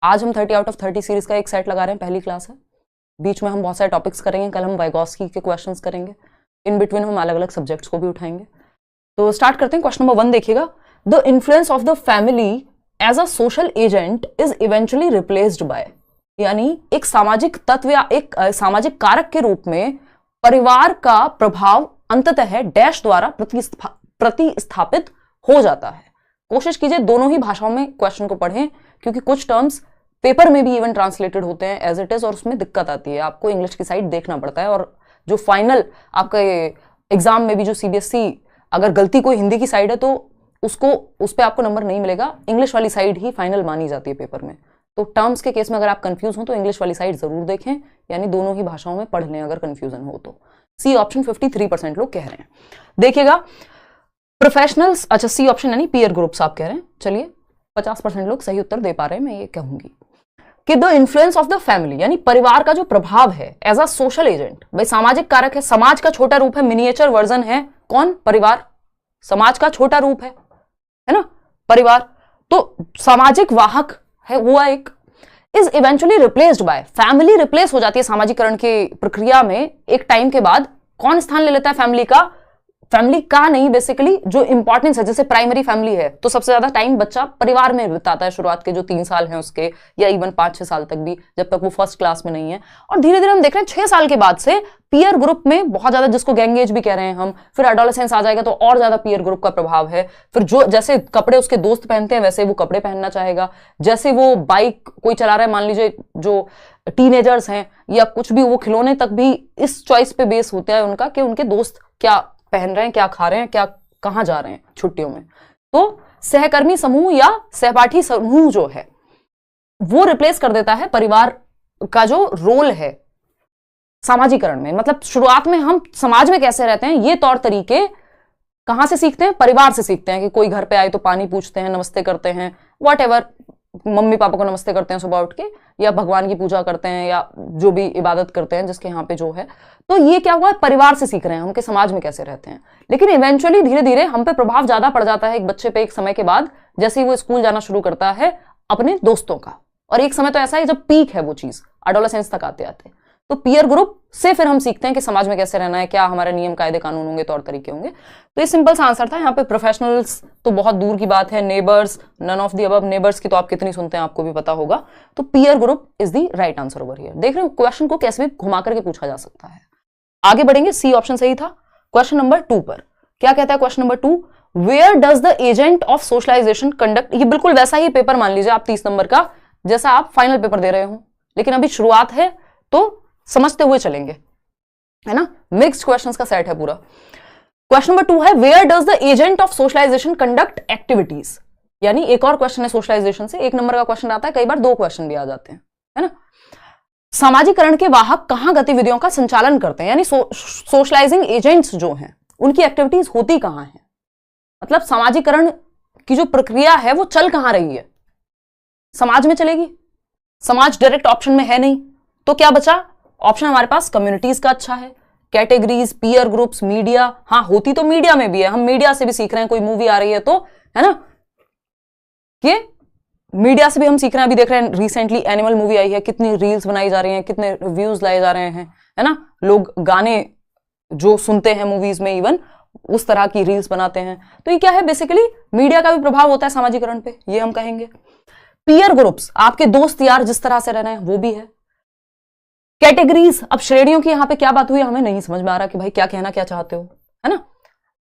आज हम 30 out of 30 series का एक सेट लगा रहे हैं, पहली क्लास है। बीच में हम बहुत सारे टॉपिक्स करेंगे, कल हम वाइगॉस्की के क्वेश्चंस करेंगे, इन बिटवीन हम अलग अलग सब्जेक्ट्स को भी उठाएंगे। तो स्टार्ट करते हैं। क्वेश्चन नंबर 1 देखिएगा, the influence of the family as a social agent is eventually replaced by, यानी एक सामाजिक तत्व या एक सामाजिक कारक के रूप में परिवार का प्रभाव अंततः डैश द्वारा प्रतिस्थापित हो जाता है। कोशिश कीजिए दोनों ही भाषाओं में क्वेश्चन को पढ़ें, क्योंकि कुछ टर्म्स पेपर में भी इवन ट्रांसलेटेड होते हैं एज इट इज, और उसमें दिक्कत आती है, आपको इंग्लिश की साइड देखना पड़ता है। और जो फाइनल आपका एग्जाम में भी जो सीबीएसई अगर गलती कोई हिंदी की साइड है तो उसको उस पर आपको नंबर नहीं मिलेगा, इंग्लिश वाली साइड ही फाइनल मानी जाती है पेपर में। तो टर्म्स के केस में अगर आप कंफ्यूज हो तो इंग्लिश वाली साइड जरूर देखें, यानी दोनों ही भाषाओं में पढ़ लें अगर कंफ्यूजन हो तो। सी ऑप्शन 53% लोग कह रहे हैं। देखिएगा प्रोफेशनल्स, अच्छा सी ऑप्शन यानी पीयर ग्रुप्स आप कह रहे हैं, चलिए 50% लोग सही उत्तर दे पा रहे हैं, मैं ये कहूंगी कि the influence of the family, यानी परिवार का जो प्रभाव है एज अ सोशल एजेंट, भाई सामाजिक कारक है, समाज का छोटा रूप है, मिनिएचर वर्जन है, कौन? परिवार, समाज का छोटा रूप है ना परिवार, तो सामाजिक वाहक है हुआ एक, is eventually replaced bye, family replace हो जाती है सामाजिकरण की प्रक्रिया में एक टाइम के बाद। कौन स्थान ले लेता है फैमिली का? फैमिली का नहीं, बेसिकली जो इंपॉर्टेंस है, जैसे प्राइमरी फैमिली है तो सबसे ज्यादा टाइम बच्चा परिवार में बिताता है, शुरुआत के जो 3 साल हैं उसके, या इवन 5-6 साल तक भी, जब तक वो फर्स्ट क्लास में नहीं है। और धीरे धीरे हम देख रहे हैं 6 साल के बाद से पीयर ग्रुप में बहुत ज्यादा, जिसको गैंग एज भी कह रहे हैं हम, फिर एडोलेसेंस आ जाएगा तो और ज्यादा पीयर ग्रुप का प्रभाव है। फिर जो जैसे कपड़े उसके दोस्त पहनते हैं वैसे वो कपड़े पहनना चाहेगा, जैसे वो बाइक कोई चला रहा है, मान लीजिए जो टीनेजर्स हैं या कुछ भी, वो खिलौने तक भी इस चॉइस पे बेस होता है उनका कि उनके दोस्त क्या पहन रहे हैं, क्या खा रहे हैं, क्या कहां जा रहे हैं छुट्टियों में। तो सहकर्मी समूह या सहपाठी समूह जो है वो रिप्लेस कर देता है परिवार का जो रोल है सामाजिकरण में। मतलब शुरुआत में हम समाज में कैसे रहते हैं ये तौर तरीके कहां से सीखते हैं? परिवार से सीखते हैं, कि कोई घर पे आए तो पानी पूछते हैं, नमस्ते करते हैं, व्हाटएवर, मम्मी पापा को नमस्ते करते हैं सुबह उठ के, या भगवान की पूजा करते हैं, या जो भी इबादत करते हैं जिसके यहाँ पे जो है। तो ये क्या हुआ? परिवार से सीख रहे हैं हम कि समाज में कैसे रहते हैं। लेकिन इवेंचुअली धीरे धीरे हम पे प्रभाव ज्यादा पड़ जाता है एक बच्चे पे एक समय के बाद, जैसे ही वो स्कूल जाना शुरू करता है अपने दोस्तों का। और एक समय तो ऐसा है जब पीक है वो चीज, एडोलेसेंस तक आते आते, तो पीयर ग्रुप से फिर हम सीखते हैं कि समाज में कैसे रहना है, क्या हमारे नियम कायदे कानून होंगे, तौर तरीके होंगे। तो ये सिंपल सा आंसर था। यहाँ पे प्रोफेशनल्स तो बहुत दूर की बात है, neighbours, none of the above, neighbours की तो आप कितनी सुनते हैं आपको भी पता होगा। तो peer group is the right answer over here. देख रहे हो क्वेश्चन को कैसे भी घुमा करके पूछा जा सकता है। आगे बढ़ेंगे, सी ऑप्शन सही था। क्वेश्चन नंबर 2 पर क्या कहता है? Question number 2, where does the agent of socialisation conduct, ये बिल्कुल वैसा ही पेपर मान लीजिए आप 30 नंबर का, जैसा आप फाइनल पेपर दे रहे हो, लेकिन अभी शुरुआत है तो समझते हुए चलेंगे, है ना। मिक्स्ड क्वेश्चंस का सेट है पूरा। क्वेश्चन नंबर 2 है, where does the agent of socialisation conduct activities, यानी एक और क्वेश्चन है सोशलाइजेशन से, 1 नंबर का क्वेश्चन आता है, कई बार 2 क्वेश्चन भी आ जाते हैं, है ना। सामाजिकरण के वाहक कहां गतिविधियों का संचालन करते हैं, यानी सोशलाइजिंग एजेंट्स जो हैं उनकी एक्टिविटीज होती कहां है, मतलब सामाजिकरण की जो प्रक्रिया है वो चल कहां रही है? समाज में चलेगी। समाज डायरेक्ट ऑप्शन में है नहीं, तो क्या बचा ऑप्शन हमारे पास? कम्युनिटीज का अच्छा है, कैटेगरीज, पीयर ग्रुप्स, मीडिया। हाँ, होती तो मीडिया में भी है, हम मीडिया से भी सीख रहे हैं, कोई मूवी आ रही है तो, है ना, ये मीडिया से भी हम सीख रहे हैं। अभी देख रहे हैं रिसेंटली एनिमल मूवी आई है, कितनी रील्स बनाई जा रही हैं, कितने व्यूज लाए जा रहे हैं, है ना। लोग गाने जो सुनते हैं मूवीज में इवन उस तरह की रील्स बनाते हैं। तो ये क्या है? बेसिकली मीडिया का भी प्रभाव होता है सामाजिकरण पे, ये हम कहेंगे। पीयर ग्रुप्स, आपके दोस्त यार जिस तरह से रह रहे हैं वो भी है। कैटेगरीज, अब श्रेणियों की यहां पे क्या बात हुई हमें नहीं समझ में आ रहा कि भाई क्या कहना क्या चाहते हो, है ना।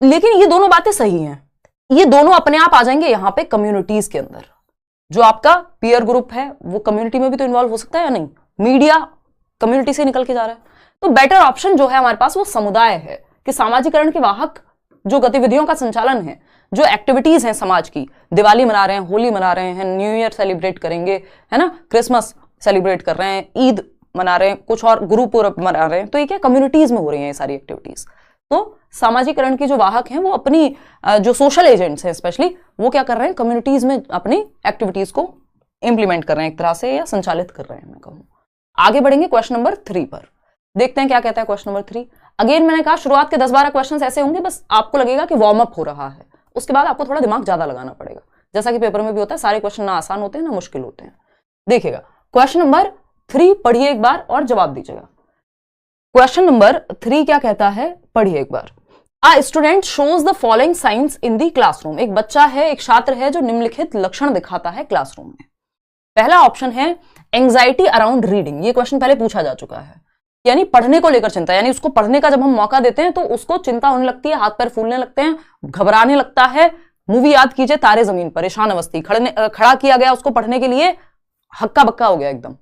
लेकिन ये दोनों बातें सही हैं, ये दोनों अपने आप आ जाएंगे यहां पे कम्युनिटीज के अंदर। जो आपका पीयर ग्रुप है वो कम्युनिटी में भी तो इन्वॉल्व हो सकता है या नहीं, मीडिया कम्युनिटी से निकल के जा रहा है। तो बेटर ऑप्शन जो है हमारे पास वो समुदाय है, कि सामाजिकरण के वाहक जो गतिविधियों का संचालन है, जो एक्टिविटीज हैं समाज की, दिवाली मना रहे हैं, होली मना रहे हैं, न्यू ईयर सेलिब्रेट करेंगे, है ना, क्रिसमस सेलिब्रेट कर रहे हैं, ईद मना रहे हैं, कुछ और गुरु पूरब मना रहे हैं, तो ये क्या कम्युनिटीज में हो रही हैं ये सारी एक्टिविटीज। तो सामाजिकरण के जो वाहक हैं वो अपनी जो सोशल एजेंट्स हैं स्पेशली, वो क्या कर रहे हैं? कम्युनिटीज में अपनी एक्टिविटीज को इंप्लीमेंट कर रहे हैं एक तरह से, या संचालित कर रहे हैं मैं कहूँ। आगे बढ़ेंगे क्वेश्चन नंबर 3 पर, देखते हैं क्या कहता है क्वेश्चन नंबर 3। अगेन मैंने कहा शुरुआत के 10-12 क्वेश्चन ऐसे होंगे, बस आपको लगेगा कि वार्म अप हो रहा है, उसके बाद आपको थोड़ा दिमाग ज्यादा लगाना पड़ेगा। जैसा कि पेपर में भी होता है, सारे क्वेश्चन ना आसान होते हैं ना मुश्किल होते हैं। देखिएगा क्वेश्चन नंबर 3 पढ़िए एक बार और जवाब दीजिएगा। क्वेश्चन नंबर 3 क्या कहता है, पढ़िए एक बार। A student shows the following signs in the classroom। एक बच्चा है, एक छात्र है जो निम्नलिखित लक्षण दिखाता है क्लासरूम में। पहला ऑप्शन है एंजाइटी अराउंड रीडिंग। ये क्वेश्चन पहले पूछा जा चुका है, यानी पढ़ने को लेकर चिंता, यानी उसको पढ़ने का जब हम मौका देते हैं तो उसको चिंता होने लगती है, हाथ पैर फूलने लगते हैं, घबराने लगता है। मूवी याद कीजिए तारे जमीन पर, ईशान अवस्थी, खड़ा किया गया उसको पढ़ने के लिए, हक्का बक्का हो गया एकदम,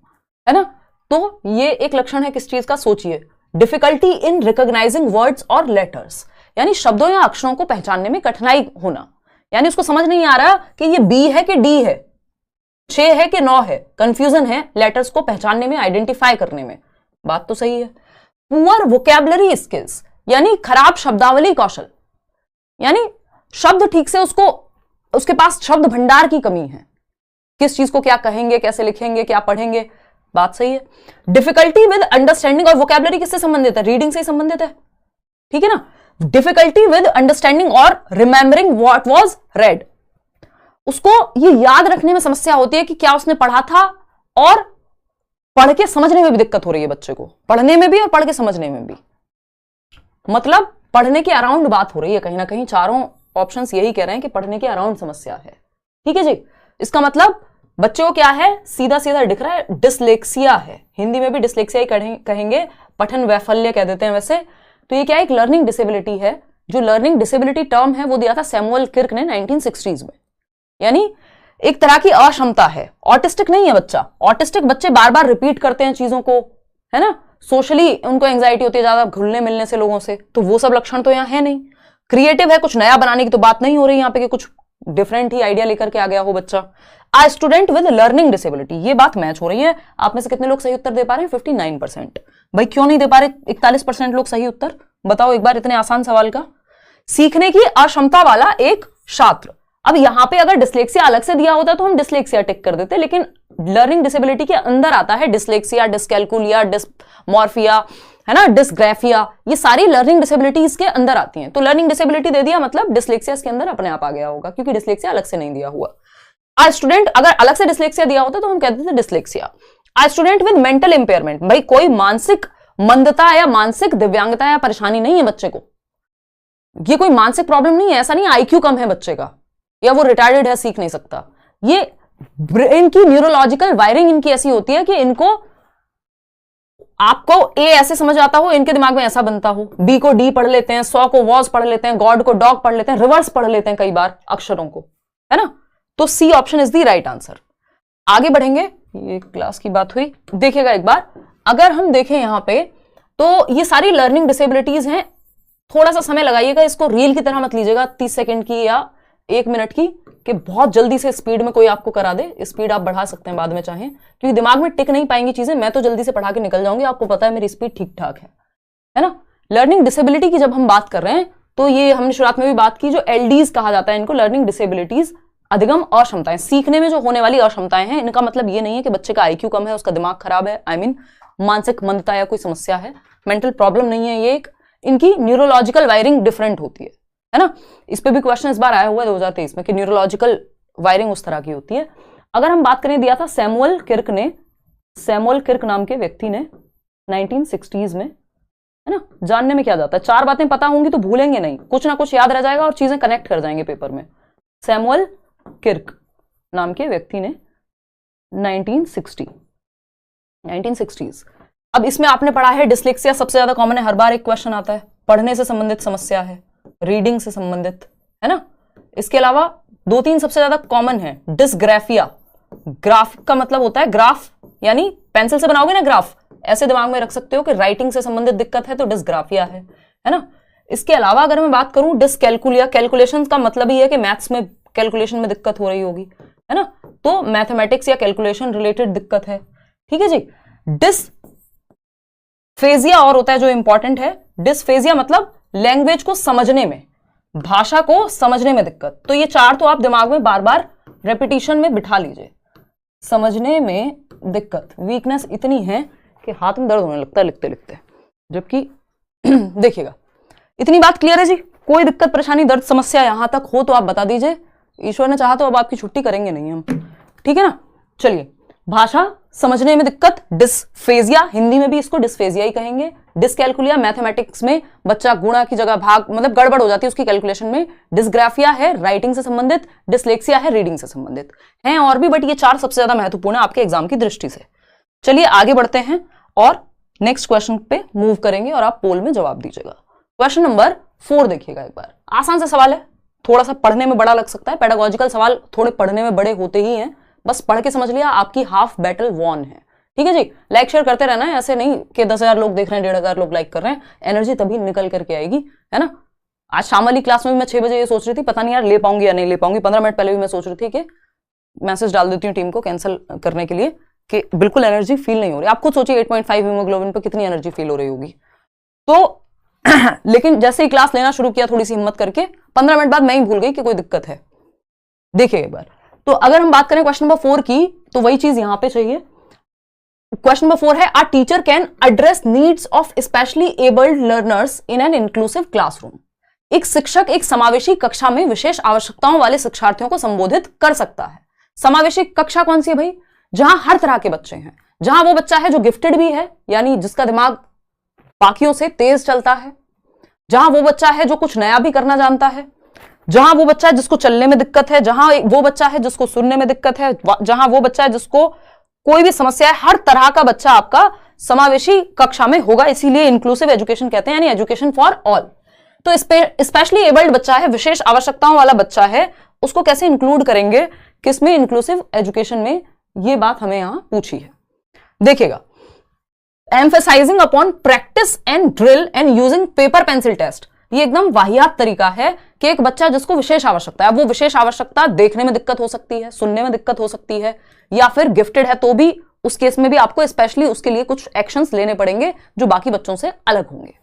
है ना। तो ये एक लक्षण है किस चीज का, सोचिए। डिफिकल्टी इन रिकॉग्नाइजिंग वर्ड्स और लेटर्स, यानी शब्दों या अक्षरों को पहचानने में कठिनाई होना, यानी उसको समझ नहीं आ रहा कि ये बी है कि डी है, 6 है कि 9 है, कंफ्यूजन है लेटर्स को पहचानने में, आइडेंटिफाई करने में। बात तो सही है। पुअर वोकैबुलरी स्किल्स, यानी खराब शब्दावली कौशल, यानी शब्द ठीक से उसके पास शब्द भंडार की कमी है, किस चीज को क्या कहेंगे, कैसे लिखेंगे, क्या पढ़ेंगे। बात सही है। डिफिकल्टी विद अंडरस्टैंडिंग, और वोकैबुलरी किससे संबंधित है, रीडिंग से ही संबंधित है, ठीक है ना। डिफिकल्टी विद अंडरस्टैंडिंग और रिमेंबरिंग व्हाट वाज रेड, उसको ये याद रखने में समस्या होती है कि क्या उसने पढ़ा था, और पढ़ के समझने में भी दिक्कत हो रही है बच्चे को, पढ़ने में भी और पढ़ के समझने में भी, मतलब पढ़ने के अराउंड बात हो रही है कहीं ना कहीं। चारों ऑप्शंस यही कह रहे हैं कि पढ़ने के अराउंड समस्या है, ठीक है जी। इसका मतलब बच्चे को क्या है, सीधा सीधा दिख रहा है, डिसलेक्सिया है। हिंदी में भी डिसलेक्सिया ही कहेंगे, पठन वैफल्य कह देते हैं वैसे। तो ये क्या, एक लर्निंग डिसेबिलिटी है। जो लर्निंग डिसेबिलिटी टर्म है वो दिया था सैमुअल किर्क ने 1960s में, यानी एक तरह की अक्षमता है। ऑटिस्टिक नहीं है बच्चा, ऑटिस्टिक बच्चे बार बार रिपीट करते हैं चीजों को, है ना। सोशली उनको एंजाइटी होती है ज्यादा घुलने मिलने से लोगों से, तो वो सब लक्षण तो यहाँ है नहीं। क्रिएटिव है, कुछ नया बनाने की तो बात नहीं हो रही यहाँ पे कि कुछ डिफरेंट ही आइडिया लेकर के आ गया हो बच्चा। आ स्टूडेंट विद लर्निंग डिसेबिलिटी, ये बात मैच हो रही है। आप में से कितने लोग सही उत्तर दे पा रहे हैं, 59%। भाई क्यों नहीं दे पा रहे 41% लोग सही उत्तर, बताओ एक बार इतने आसान सवाल का। सीखने की अक्षमता वाला एक छात्र, अब यहां पे अगर डिसलेक्सिया अलग से दिया होता तो हम डिसलेक्सिया टिक कर देते, लेकिन लर्निंग डिसेबिलिटी के अंदर आता है डिसलेक्सिया, डिसकैल्कुलिया, डिसमॉर्फिया, है ना, डिसग्राफिया, ये सारी लर्निंग डिसेबिलिटीज के अंदर आती हैं। तो लर्निंग डिसेबिलिटी दे दिया मतलब डिसलेक्सिया इसके अंदर अपने आप आ गया होगा, क्योंकि डिसलेक्सिया अलग से नहीं दिया हुआ। आ स्टूडेंट, अगर अलग से डिसलेक्सिया दिया होता तो हम कहते थे dyslexia. A student with mental impairment, भाई कोई मानसिक मंदता या मानसिक दिव्यांगता या परेशानी नहीं है बच्चे को, ये कोई मानसिक प्रॉब्लम नहीं है, ऐसा नहीं आईक्यू कम है बच्चे का या वो रिटार्डेड है, सीख नहीं सकता। ये ब्रेन की न्यूरोलॉजिकल वायरिंग इनकी ऐसी होती है कि इनको, आपको ए ऐसे समझ आता हो, इनके दिमाग में ऐसा बनता हो, बी को डी पढ़ लेते हैं, 100 को वॉज पढ़ लेते हैं, गॉड को डॉग पढ़ लेते हैं, रिवर्स पढ़ लेते हैं कई बार अक्षरों को, है ना। तो C option is the right answer. आगे बढ़ेंगे, ये क्लास की बात हुई, देखिएगा एक बार, अगर हम देखें यहां पे तो ये सारी लर्निंग डिसेबिलिटीज हैं। थोड़ा सा समय लगाइएगा, इसको रील की तरह मत लीजिएगा 30 सेकंड की या 1 मिनट की, कि बहुत जल्दी से स्पीड में कोई आपको करा दे। स्पीड आप बढ़ा सकते हैं बाद में चाहें, क्योंकि दिमाग में टिक नहीं पाएंगी चीजें। मैं तो जल्दी से पढ़ा के निकल जाऊंगी, आपको पता है मेरी स्पीड ठीक ठाक है ना। लर्निंग डिसेबिलिटी की जब हम बात कर रहे हैं तो ये हमने शुरुआत में भी बात की, जो एलडीज कहा जाता है इनको, लर्निंग डिसेबिलिटीज, अधिगम अक्षमताएं, सीखने में जो होने वाली अक्षमताएं हैं। इनका मतलब ये नहीं है कि बच्चे का आईक्यू कम है, उसका दिमाग खराब है, आई मीन मानसिक मंदता या कोई समस्या है, मेंटल प्रॉब्लम नहीं है। ये एक इनकी न्यूरोलॉजिकल वायरिंग डिफरेंट होती है ना। इस पे भी क्वेश्चन इस बार आया हुआ है 2023 में कि न्यूरोलॉजिकल वायरिंग उस तरह की होती है। अगर हम बात करें, दिया था सैमुअल किर्क ने, सैमुअल किर्क नाम के व्यक्ति ने 1960s में, है ना। जानने में क्या जाता है, 4 बातें पता होंगी तो भूलेंगे नहीं, कुछ ना कुछ याद रह जाएगा और चीजें कनेक्ट कर जाएंगे पेपर में। सैमुअल किर्क नाम के व्यक्ति ने 1960s। अब इसमें आपने पढ़ा है डिसलेक्सिया सबसे ज्यादा कॉमन है, हर बार एक क्वेश्चन आता है, पढ़ने से संबंधित समस्या है, रीडिंग से संबंधित, है ना। इसके अलावा 2-3 सबसे ज्यादा कॉमन है, डिसग्राफिया, ग्राफ का मतलब होता है ग्राफ, यानी पेंसिल से बनाओगे ना ग्राफ, ऐसे दिमाग में रख सकते हो कि राइटिंग से संबंधित दिक्कत है तो डिसग्राफिया है ना। इसके अलावा अगर मैं बात करूं डिसकैल्कुलिया, कैलकुलेशन का मतलब ही है कि मैथ्स में कैलकुलेशन में दिक्कत हो रही होगी, है ना, तो मैथमेटिक्स या कैलकुलेशन रिलेटेड दिक्कत है, ठीक है जी। डिसफेजिया और होता है जो इंपॉर्टेंट है, डिसफेजिया मतलब लैंग्वेज को समझने में, भाषा को समझने में दिक्कत। तो ये 4 तो आप दिमाग में बार बार रेपिटेशन में बिठा लीजिए। समझने में दिक्कत, वीकनेस इतनी है कि हाथ में दर्द होने लगता है लिखते लिखते, जबकि देखिएगा इतनी बात क्लियर है जी। कोई दिक्कत परेशानी दर्द समस्या यहां तक हो तो आप बता दीजिए, ईश्वर ने चाहा तो अब आपकी छुट्टी करेंगे नहीं हम, ठीक है ना। चलिए भाषा समझने में दिक्कत, डिस्फेजिया, हिंदी में भी इसको डिस्फेजिया ही कहेंगे। डिसकैलकुलिया, मैथमेटिक्स में बच्चा गुणा की जगह भाग, मतलब गड़बड़ हो जाती है उसकी कैलकुलेशन में। डिसग्राफिया है राइटिंग से संबंधित, डिसलेक्सिया है रीडिंग से संबंधित। हैं और भी, बट ये 4 सबसे ज्यादा महत्वपूर्ण है आपके एग्जाम की दृष्टि से। चलिए आगे बढ़ते हैं और नेक्स्ट क्वेश्चन पे मूव करेंगे और आप पोल में जवाब दीजिएगा। क्वेश्चन नंबर 4 देखिएगा एक बार। आसान सा सवाल है, थोड़ा सा पढ़ने में बड़ा लग सकता है, पेडागोजिकल सवाल थोड़े पढ़ने में बड़े होते ही हैं, बस पढ़ के समझ लिया आपकी हाफ बैटल वॉन है। ठीक है जी, लाइक शेयर करते रहना है, ऐसे नहीं कि 10,000 लोग देख रहे हैं, 1,500 लोग लाइक कर रहे हैं, एनर्जी तभी निकल करके आएगी, है ना। आज शाम वाली क्लास में भी मैं 6 बजे ये सोच रही थी, पता नहीं यार ले पाऊंगी या नहीं ले पाऊंगी। 15 मिनट पहले भी मैं सोच रही थी कि मैसेज डाल देती हूँ टीम को कैंसिल करने के लिए, कि बिल्कुल एनर्जी फील नहीं हो रही। आप खुद सोचिए 8.5 हीमोग्लोबिन पर कितनी एनर्जी फील हो रही होगी। तो लेकिन जैसे ही क्लास लेना शुरू किया थोड़ी सी हिम्मत करके, 15 मिनट बाद मैं ही भूल गई कि कोई दिक्कत है। देखिए एक बार, तो अगर हम बात करें क्वेश्चन नंबर 4 की, तो वही चीज यहां पे चाहिए। क्वेश्चन नंबर 4 है, a teacher can address needs of specially abled learners in an inclusive classroom. एक शिक्षक एक समावेशी कक्षा में विशेष आवश्यकताओं वाले शिक्षार्थियों को संबोधित कर सकता है। समावेशी कक्षा कौन सी है भाई? जहां हर तरह के बच्चे हैं, जहां वो बच्चा है जो गिफ्टेड भी है, यानी जिसका दिमाग बाकियों से तेज चलता है, जहां वो बच्चा है जो कुछ नया भी करना जानता है, जहां वो बच्चा है जिसको चलने में दिक्कत है, जहां वो बच्चा है जिसको सुनने में दिक्कत है, जहां वो बच्चा है जिसको कोई भी समस्या है, हर तरह का बच्चा आपका समावेशी कक्षा में होगा। इसीलिए इंक्लूसिव एजुकेशन कहते हैं, यानी एजुकेशन फॉर ऑल। तो स्पेशली एबल्ड बच्चा है, विशेष आवश्यकताओं वाला बच्चा है, उसको कैसे इंक्लूड करेंगे किसमें? इंक्लूसिव एजुकेशन में। ये बात हमें यहां पूछी है। देखिएगा, emphasising upon practice and drill and using paper pencil test. ये एकदम वाहियात तरीका है कि एक बच्चा जिसको विशेष आवश्यकता है, वो विशेष आवश्यकता देखने में दिक्कत हो सकती है, सुनने में दिक्कत हो सकती है, या फिर गिफ्टेड है तो भी उस केस में भी आपको स्पेशली उसके लिए कुछ एक्शंस लेने पड़ेंगे जो बाकी बच्चों से अलग होंगे।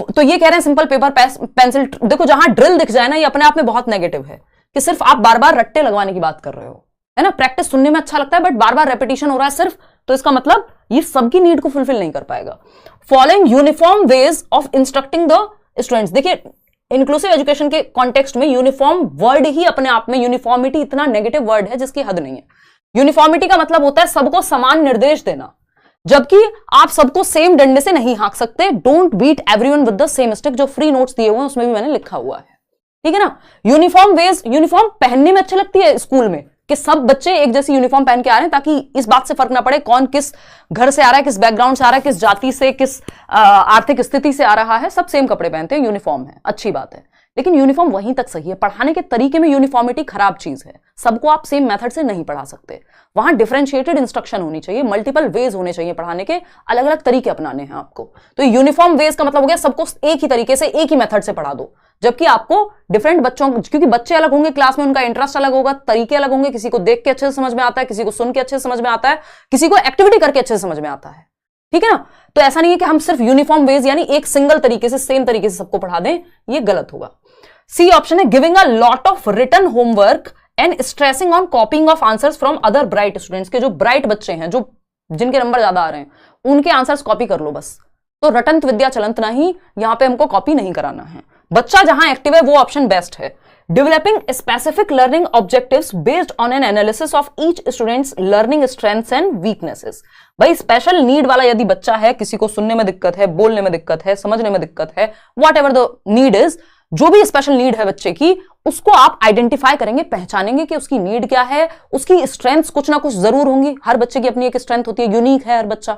तो ये कह रहे हैं सिंपल पेपर पेंसिल। देखो, जहां ड्रिल दिख जाए ना, ये अपने आप में बहुत नेगेटिव है कि सिर्फ आप बार बार रट्टे लगवाने की बात कर रहे हो, है ना। प्रैक्टिस सुनने में अच्छा लगता है, बट बार बार रेपिटेशन हो रहा है सिर्फ, तो इसका मतलब ये सबकी नीड को फुलफिल नहीं कर पाएगा। Following uniform ways of instructing the students. देखिए, इंक्लूसिव एजुकेशन के कॉन्टेक्स्ट में यूनिफॉर्म वर्ड ही अपने आप में, यूनिफॉर्मिटी इतना नेगेटिव वर्ड है जिसकी हद नहीं है। यूनिफॉर्मिटी का मतलब होता है सबको समान निर्देश देना, जबकि आप सबको सेम डंडे से नहीं हाँक सकते। Don't beat everyone with the same stick, जो फ्री नोट्स दिए हुए हैं उसमें भी मैंने लिखा हुआ है, ठीक है ना। यूनिफॉर्म वेज, यूनिफॉर्म पहनने में अच्छी लगती है स्कूल में कि सब बच्चे एक जैसी यूनिफॉर्म पहन के आ रहे हैं, ताकि इस बात से फर्क ना पड़े कौन किस घर से आ रहा है, किस बैकग्राउंड से आ रहा है, किस जाति से, किस आर्थिक स्थिति से आ रहा है, सब सेम कपड़े पहनते हैं, यूनिफॉर्म है, अच्छी बात है। लेकिन यूनिफॉर्म वहीं तक सही है, पढ़ाने के तरीके में यूनिफॉर्मिटी खराब चीज है। सबको आप सेम मेथड से नहीं पढ़ा सकते, वहां डिफरेंशिएटेड इंस्ट्रक्शन होनी चाहिए, मल्टीपल वेज होने चाहिए पढ़ाने के, अलग अलग तरीके अपनाने हैं आपको। तो यूनिफॉर्म वेज का मतलब हो गया सबको एक ही तरीके से, एक ही मेथड से पढ़ा दो, जबकि आपको डिफरेंट बच्चों, क्योंकि बच्चे अलग होंगे क्लास में, उनका इंटरेस्ट अलग होगा, तरीके अलग होंगे, किसी को देख के अच्छे से समझ में आता है, किसी को सुन के अच्छे से समझ में आता है, किसी को एक्टिविटी करके अच्छे से समझ में आता है, ठीक है ना। तो ऐसा नहीं है कि हम सिर्फ यूनिफॉर्म वेज यानी एक सिंगल तरीके से, सेम तरीके से सबको पढ़ा दें, ये गलत होगा। सी ऑप्शन है, giving a lot of written homework and stressing on copying of answers from other bright students. के जो ब्राइट बच्चे हैं, जो जिनके नंबर ज्यादा आ रहे हैं, उनके आंसर्स कॉपी कर लो बस। तो रटंत विद्या चलंत नहीं, यहां पे हमको कॉपी नहीं कराना है। बच्चा जहां एक्टिव है वो ऑप्शन बेस्ट है। Developing specific learning objectives based on an analysis of each students learning strengths and weaknesses. भाई स्पेशल नीड वाला यदि बच्चा है, किसी को सुनने में दिक्कत है, बोलने में दिक्कत है, समझने में दिक्कत है, what ever the need is, जो भी स्पेशल नीड है बच्चे की, उसको आप आइडेंटिफाई करेंगे, पहचानेंगे कि उसकी नीड क्या है, उसकी स्ट्रेंथ्स कुछ ना कुछ जरूर होंगी। हर बच्चे की अपनी एक स्ट्रेंथ होती है, यूनिक है हर बच्चा।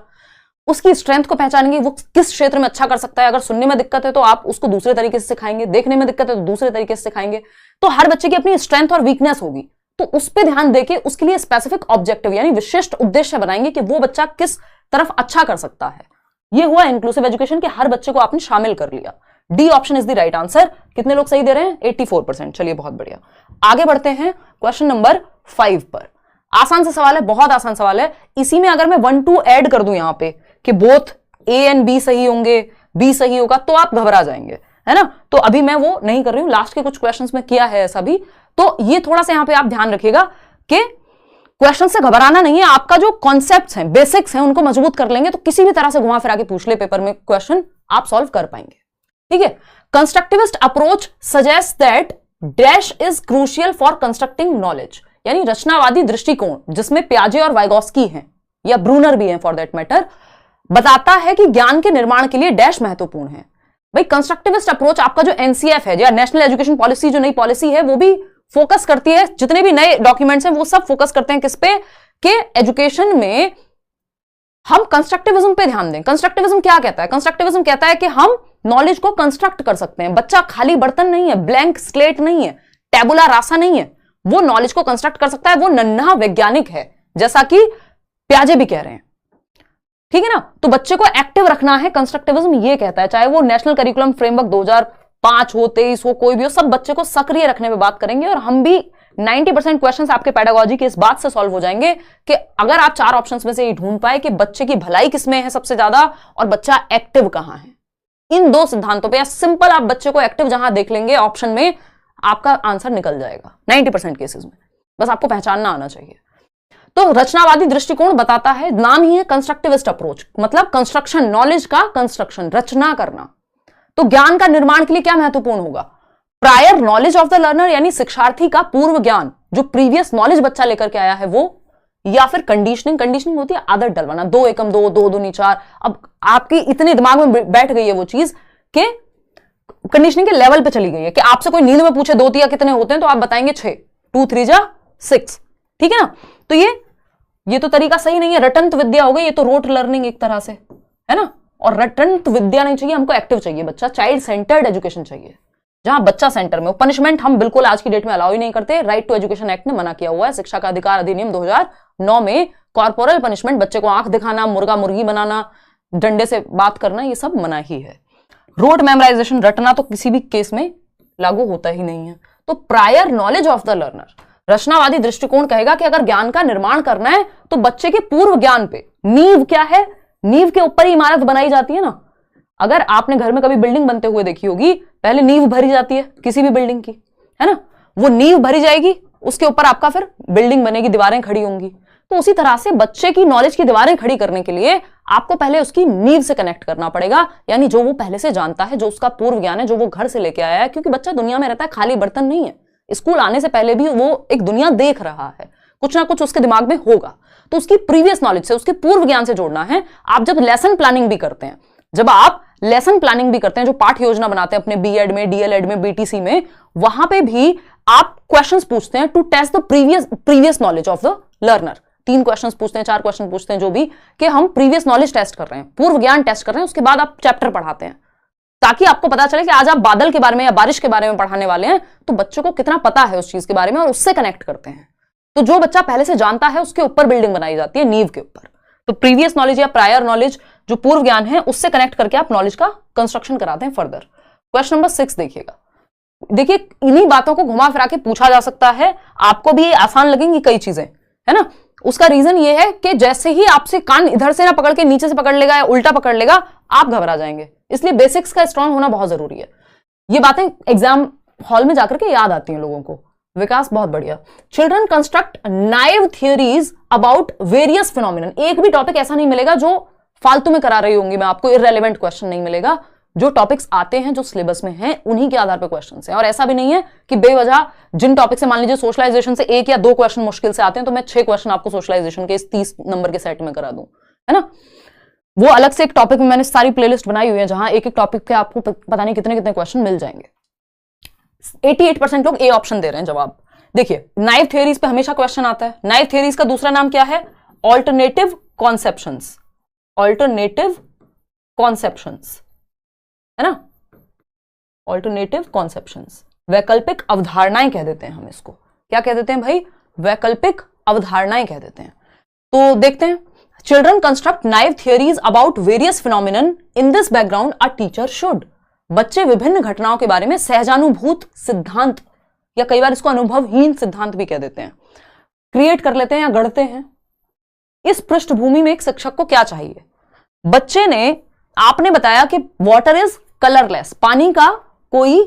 उसकी स्ट्रेंथ को पहचानेंगे, वो किस क्षेत्र में अच्छा कर सकता है। अगर सुनने में दिक्कत है तो आप उसको दूसरे तरीके से सिखाएंगे, देखने में दिक्कत है तो दूसरे तरीके से सिखाएंगे। तो हर बच्चे की अपनी स्ट्रेंथ और वीकनेस होगी, तो उस पर ध्यान देके उसके लिए स्पेसिफिक ऑब्जेक्टिव यानी विशिष्ट उद्देश्य बनाएंगे कि वो बच्चा किस तरफ अच्छा कर सकता है। ये हुआ इंक्लूसिव एजुकेशन के हर बच्चे को आपने शामिल कर लिया। D option is the right answer. कितने लोग सही दे रहे हैं? 84%। चलिए बहुत बढ़िया, आगे बढ़ते हैं क्वेश्चन नंबर 5 पर। आसान सा सवाल है, बहुत आसान सवाल है। इसी में अगर मैं 1 2 ऐड कर दूं यहां पे कि बोथ ए एंड बी सही होंगे, बी सही होगा, तो आप घबरा जाएंगे, है ना। तो अभी मैं वो नहीं कर रही हूं, लास्ट के कुछ क्वेश्चंस में किया है ऐसा भी। तो ये थोड़ा सा यहां पे आप ध्यान रखिएगा कि क्वेश्चन से घबराना नहीं है, आपका जो कॉन्सेप्ट्स हैं, बेसिक्स हैं, उनको मजबूत कर लेंगे तो किसी भी तरह से घुमा फिरा के पूछ ले पेपर में क्वेश्चन, आप सॉल्व कर पाएंगे, ठीक है। Constructivist approach suggest that dash is crucial for constructing knowledge, यानी रचनावादी दृष्टिकोण, जिसमें पियाजे और वाइगोस्की हैं या ब्रूनर भी हैं फॉर दैट मैटर, बताता है कि ज्ञान के निर्माण के लिए डैश महत्वपूर्ण है। भाई कंस्ट्रक्टिविस्ट अप्रोच आपका जो एनसीएफ है या नेशनल एजुकेशन पॉलिसी, जो नई पॉलिसी है, वो भी फोकस करती है, जितने भी नए डॉक्यूमेंट्स हैं वो सब फोकस करते हैं किस पे, कि एजुकेशन में हम कंस्ट्रक्टिविज्म पे ध्यान दें। कंस्ट्रक्टिविज्म क्या कहता है? कंस्ट्रक्टिविज्म कहता है कि हम नॉलेज को कंस्ट्रक्ट कर सकते हैं। बच्चा खाली बर्तन नहीं है, ब्लैंक स्लेट नहीं है, टेबुला रासा नहीं है, वो नॉलेज को कंस्ट्रक्ट कर सकता है, वो नन्हा वैज्ञानिक है, जैसा कि पियाजे भी कह रहे हैं। ठीक है ना? तो बच्चे को एक्टिव रखना है, कंस्ट्रक्टिविज्म ये कहता है। चाहे वो नेशनल करिकुलम फ्रेमवर्क 2005 हो, 23 हो, कोई भी हो, सब बच्चे को सक्रिय रखने पे बात करेंगे। और हम भी 90% क्वेश्चंस आपके पेडागोजी के इस बात से सॉल्व हो जाएंगे कि अगर आप 4 ऑप्शंस में से ये ढूंढ पाए कि बच्चे की भलाई किसमें है सबसे ज्यादा और बच्चा एक्टिव कहां है, इन 2 सिद्धांतों पे, या सिंपल आप बच्चे को एक्टिव जहां देख लेंगे ऑप्शन में, आपका आंसर निकल जाएगा 90% केसेस में। बस आपको पहचानना आना चाहिए। तो रचनावादी दृष्टिकोण बताता है, नाम ही है कंस्ट्रक्टिविस्ट अप्रोच, मतलब कंस्ट्रक्शन, नॉलेज का कंस्ट्रक्शन, रचना करना। तो ज्ञान का निर्माण के लिए क्या महत्वपूर्ण होगा? Prior knowledge of the learner, यानी शिक्षार्थी का पूर्व ज्ञान, जो प्रीवियस नॉलेज बच्चा लेकर के आया है वो, या फिर कंडीशनिंग होती है आदत डलवाना, 2 एकम 2, 2 दूनी 4। अब आपकी इतने दिमाग में बैठ गई है वो चीज कि कंडीशनिंग के लेवल पे चली गई है कि आपसे कोई नींद में पूछे 2 तिया कितने होते हैं तो आप बताएंगे 6, 2 3 जा 6। ठीक है ना? तो ये तो तरीका सही नहीं है, रटंत विद्या हो गई, ये तो रोट लर्निंग एक तरह से, है ना? और रटंत विद्या नहीं चाहिए हमको, एक्टिव चाहिए बच्चा, चाइल्ड सेंटर्ड एजुकेशन चाहिए, जहां बच्चा सेंटर में। पनिशमेंट हम बिल्कुल आज की डेट में अलाउ ही नहीं करते, राइट टू एजुकेशन एक्ट ने मना किया हुआ है, शिक्षा का अधिकार अधिनियम 2009 में कॉर्पोरल पनिशमेंट, बच्चे को आंख दिखाना, मुर्गा मुर्गी बनाना, डंडे से बात करना, ये सब मना ही है। रोट मेमोराइजेशन, रटना तो किसी भी केस में लागू होता ही नहीं है। तो prior knowledge of the learner, रचनावादी दृष्टिकोण कहेगा कि अगर ज्ञान का निर्माण करना है तो बच्चे के पूर्व ज्ञान पे, नींव क्या है, नींव के ऊपर ही इमारत बनाई जाती है ना। अगर आपने घर में कभी बिल्डिंग बनते हुए देखी होगी, पहले नींव भरी जाती है किसी भी बिल्डिंग की, है ना? वो नींव भरी जाएगी, उसके ऊपर आपका फिर बिल्डिंग बनेगी, दीवारें खड़ी होंगी। तो उसी तरह से बच्चे की नॉलेज की दीवारें खड़ी करने के लिए आपको पहले उसकी नींव से कनेक्ट करना पड़ेगा, यानी जो वो पहले से जानता है, जो उसका पूर्व ज्ञान है, जो वो घर से लेके आया है। क्योंकि बच्चा दुनिया में रहता है, खाली बर्तन नहीं है, स्कूल आने से पहले भी वो एक दुनिया देख रहा है, कुछ ना कुछ उसके दिमाग में होगा। तो उसकी प्रीवियस नॉलेज से, उसके पूर्व ज्ञान से जोड़ना है। आप जब लेसन प्लानिंग भी करते हैं, जो पाठ योजना बनाते हैं अपने बीएड में, डीएलएड में, बीटीसी में, वहां पे भी आप क्वेश्चंस पूछते हैं to test the previous knowledge of the learner. 3 questions पूछते हैं, 4 क्वेश्चन पूछते हैं, जो भी, कि हम प्रीवियस नॉलेज टेस्ट कर रहे हैं, पूर्व ज्ञान टेस्ट कर रहे हैं। उसके बाद आप चैप्टर पढ़ाते हैं, ताकि आपको पता चले कि आज आप बादल के बारे में या बारिश के बारे में पढ़ाने वाले हैं, तो बच्चों को कितना पता है उस चीज के बारे में, और उससे कनेक्ट करते हैं। तो जो बच्चा पहले से जानता है उसके ऊपर बिल्डिंग बनाई जाती है, नींव के ऊपर। तो प्रीवियस नॉलेज या प्रायर नॉलेज, जो पूर्व ज्ञान है, उससे कनेक्ट करके आप नॉलेज का कंस्ट्रक्शन कराते हैं फर्दर। क्वेश्चन नंबर 6 देखिएगा। देखिए, इन्हीं बातों को घुमा फिरा के पूछा जा सकता है, आपको भी आसान लगेंगी कई चीजें, है ना? उसका रीजन ये है कि जैसे ही आपसे कान इधर से ना पकड़ के नीचे से पकड़ लेगा या उल्टा पकड़ लेगा, आप घबरा जाएंगे। इसलिए बेसिक्स का स्ट्रांग होना बहुत जरूरी है। ये बातें एग्जाम हॉल में जाकर के याद आती हैं लोगों को। विकास बहुत बढ़िया। Children construct naive theories about various phenomenon. एक भी टॉपिक ऐसा नहीं मिलेगा जो फालतू में करा रही होंगी मैं आपको, इररेलेवेंट क्वेश्चन नहीं मिलेगा। जो टॉपिक्स आते हैं, जो सिलेबस में हैं, उन्हीं के आधार पर क्वेश्चंस हैं। और ऐसा भी नहीं है कि बेवजह जिन टॉपिक से, मान लीजिए सोशलाइजेशन से 1 या 2 क्वेश्चन मुश्किल से आते हैं, तो मैं 6 क्वेश्चन आपको सोशलाइजेशन के इस 30 नंबर के सेट में करा दूं, है ना? वो अलग से एक टॉपिक में मैंने सारी प्लेलिस्ट बनाई हुई है, जहां एक एक टॉपिक के आपको पता नहीं कितने कितने क्वेश्चन मिल जाएंगे। 88% लोग ए ऑप्शन दे रहे हैं जवाब। देखिए, नाइव थियरीज पे हमेशा क्वेश्चन आता है। नाइव थियरीज का दूसरा नाम क्या है? Alternative conceptions. ऑल्टरनेटिव कॉन्सेप्शंस, है ना? ऑल्टरनेटिव कॉन्सेप्शंस, वैकल्पिक अवधारणाएं कह देते हैं हम इसको। क्या कह देते हैं भाई? वैकल्पिक अवधारणाएं कह देते हैं। तो देखते हैं, children construct naive theories about various phenomenon, in this background a teacher should. बच्चे विभिन्न घटनाओं के बारे में सहजानुभूत सिद्धांत, या कई बार इसको अनुभवहीन सिद्धांत भी कह देते हैं, क्रिएट कर लेते हैं या गढ़ते हैं। इस पृष्ठभूमि में एक शिक्षक को क्या चाहिए? बच्चे ने, आपने बताया कि वाटर इज कलरलेस, पानी का कोई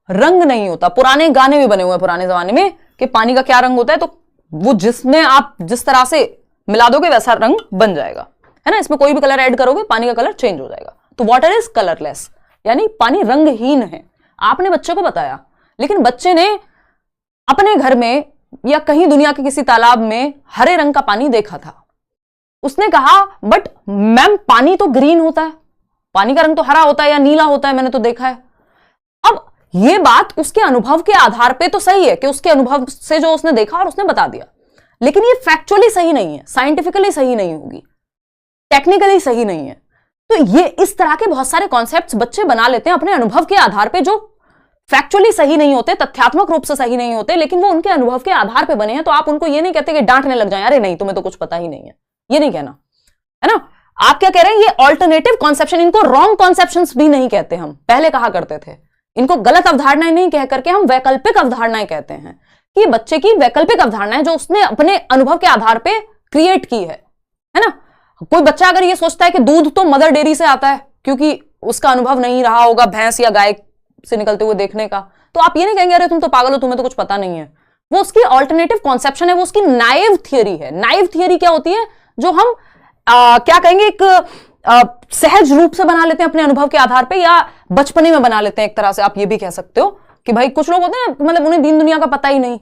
रंग नहीं होता। पुराने गाने भी बने हुए हैं पुराने जमाने में कि पानी का क्या रंग होता है, तो वो जिसमें आप जिस तरह से मिला दोगे वैसा रंग बन जाएगा, है ना? इसमें कोई भी कलर ऐड करोगे, पानी का कलर चेंज हो जाएगा। तो वाटर इज कलरलेस, यानी पानी रंगहीन है। आपने बच्चे को बताया, लेकिन बच्चे ने अपने घर में या कहीं दुनिया के किसी तालाब में हरे रंग का पानी देखा था। उसने कहा बट मैम पानी तो ग्रीन होता है, पानी का रंग तो हरा होता है या नीला होता है, मैंने तो देखा है। अब यह बात उसके अनुभव के आधार पे तो सही है कि उसके अनुभव से जो उसने देखा और उसने बता दिया, लेकिन ये फैक्चुअली सही नहीं है, साइंटिफिकली सही नहीं होगी, टेक्निकली सही नहीं है। तो ये इस तरह के बहुत सारे कॉन्सेप्ट्स बच्चे बना लेते हैं अपने अनुभव के आधार पे, जो फैक्चुअली सही नहीं होते, तथ्यात्मक रूप से सही नहीं होते, लेकिन वो उनके अनुभव के आधार पे बने हैं। तो आप उनको ये नहीं कहते कि डांटने लग जाए, अरे नहीं तुम्हें तो कुछ पता ही नहीं है, ये नहीं कहना है ना। आप क्या कह रहे हैं, ये ऑल्टरनेटिव कॉन्सेप्शन, इनको रॉन्ग कॉन्सेप्शंस भी नहीं कहते, हम पहले कहा करते थे। इनको गलत अवधारणाएं नहीं कह करके हम वैकल्पिक अवधारणाएं कहते हैं, कि बच्चे की वैकल्पिक अवधारणाएं जो उसने अपने अनुभव के आधार पे क्रिएट की है ना। कोई बच्चा अगर ये सोचता है कि दूध तो मदर डेयरी से आता है, क्योंकि उसका अनुभव नहीं रहा होगा भैंस या गाय से निकलते हुए देखने का, तो आप ये नहीं कहेंगे अरे तुम तो पागल हो, तुम्हें तो कुछ पता नहीं है। वो उसकी ऑल्टरनेटिव कॉन्सेप्शन है, वो उसकी नाइव थियरी है। नाइव थियरी क्या होती है, जो हम क्या कहेंगे, एक सहज रूप से बना लेते हैं अपने अनुभव के आधार पे, या बचपने में बना लेते हैं एक तरह से। आप ये भी कह सकते हो कि भाई कुछ लोग होते हैं मतलब उन्हें दीन दुनिया का पता ही नहीं।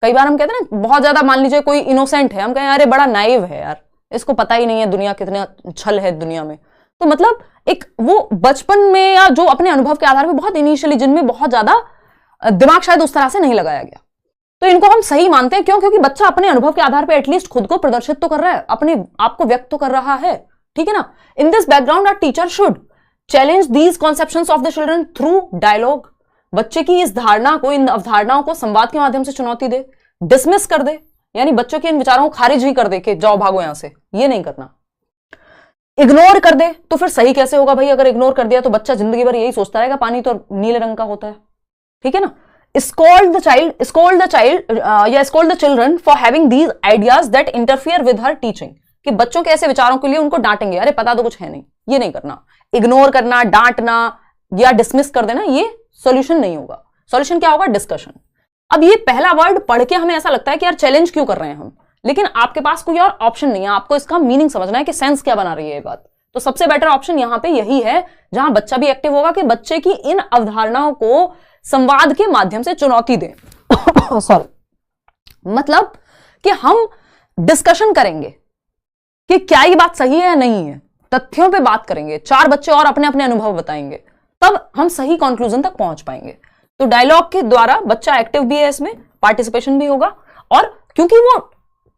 कई बार हम कहते हैं ना, बहुत ज्यादा मान लीजिए कोई इनोसेंट है, हम कहें अरे बड़ा नाइव है यार, इसको पता ही नहीं है दुनिया कितना छल है दुनिया में। तो मतलब एक वो बचपन में या जो अपने अनुभव के आधार पे बहुत इनिशियली, जिनमें बहुत ज्यादा दिमाग शायद उस तरह से नहीं लगाया गया, तो इनको हम सही मानते हैं। क्यों? क्योंकि बच्चा अपने अनुभव के आधार पे एटलीस्ट खुद को प्रदर्शित तो कर रहा है, अपने आप को व्यक्त तो कर रहा है, ठीक है ना। In this background our teacher should challenge these conceptions of the children through dialogue. बच्चे की इस धारणा को, इन अवधारणाओं को संवाद के माध्यम से चुनौती दे, डिसमिस कर दे, यानी बच्चों के इन विचारों को खारिज ही कर दे कि जाओ भागो यहां से, ये नहीं करना। इग्नोर कर दे तो फिर सही कैसे होगा भाई? अगर इग्नोर कर दिया तो बच्चा जिंदगी भर यही सोचता रहेगा पानी तो नीले रंग का होता है, ठीक है ना। scold the children for having these ideas that interfere with her teaching, कि बच्चों के ऐसे विचारों के लिए उनको डांटेंगे, अरे पता तो कुछ है नहीं, ये नहीं करना। इग्नोर करना, डांटना या डिसमिस कर देना, ये सॉल्यूशन नहीं होगा। सॉल्यूशन क्या होगा? डिस्कशन। अब ये पहला वर्ड पढ़ के हमें ऐसा लगता है कि यार चैलेंज क्यों कर रहे हैं हम, लेकिन आपके पास कोई और ऑप्शन नहीं है। आपको इसका मीनिंग समझना है कि सेंस क्या बना रही है ये बात। तो सबसे बेटर ऑप्शन यहां पे यही है, जहां बच्चा भी एक्टिव होगा, कि बच्चे की इन अवधारणाओं को संवाद के माध्यम से चुनौती दें। सॉरी, मतलब कि हम डिस्कशन करेंगे कि क्या ये बात सही है या नहीं है, तथ्यों पे बात करेंगे, 4 बच्चे और अपने अपने अनुभव बताएंगे, तब हम सही कंक्लूजन तक पहुंच पाएंगे। तो डायलॉग के द्वारा बच्चा एक्टिव भी है, इसमें पार्टिसिपेशन भी होगा, और क्योंकि वो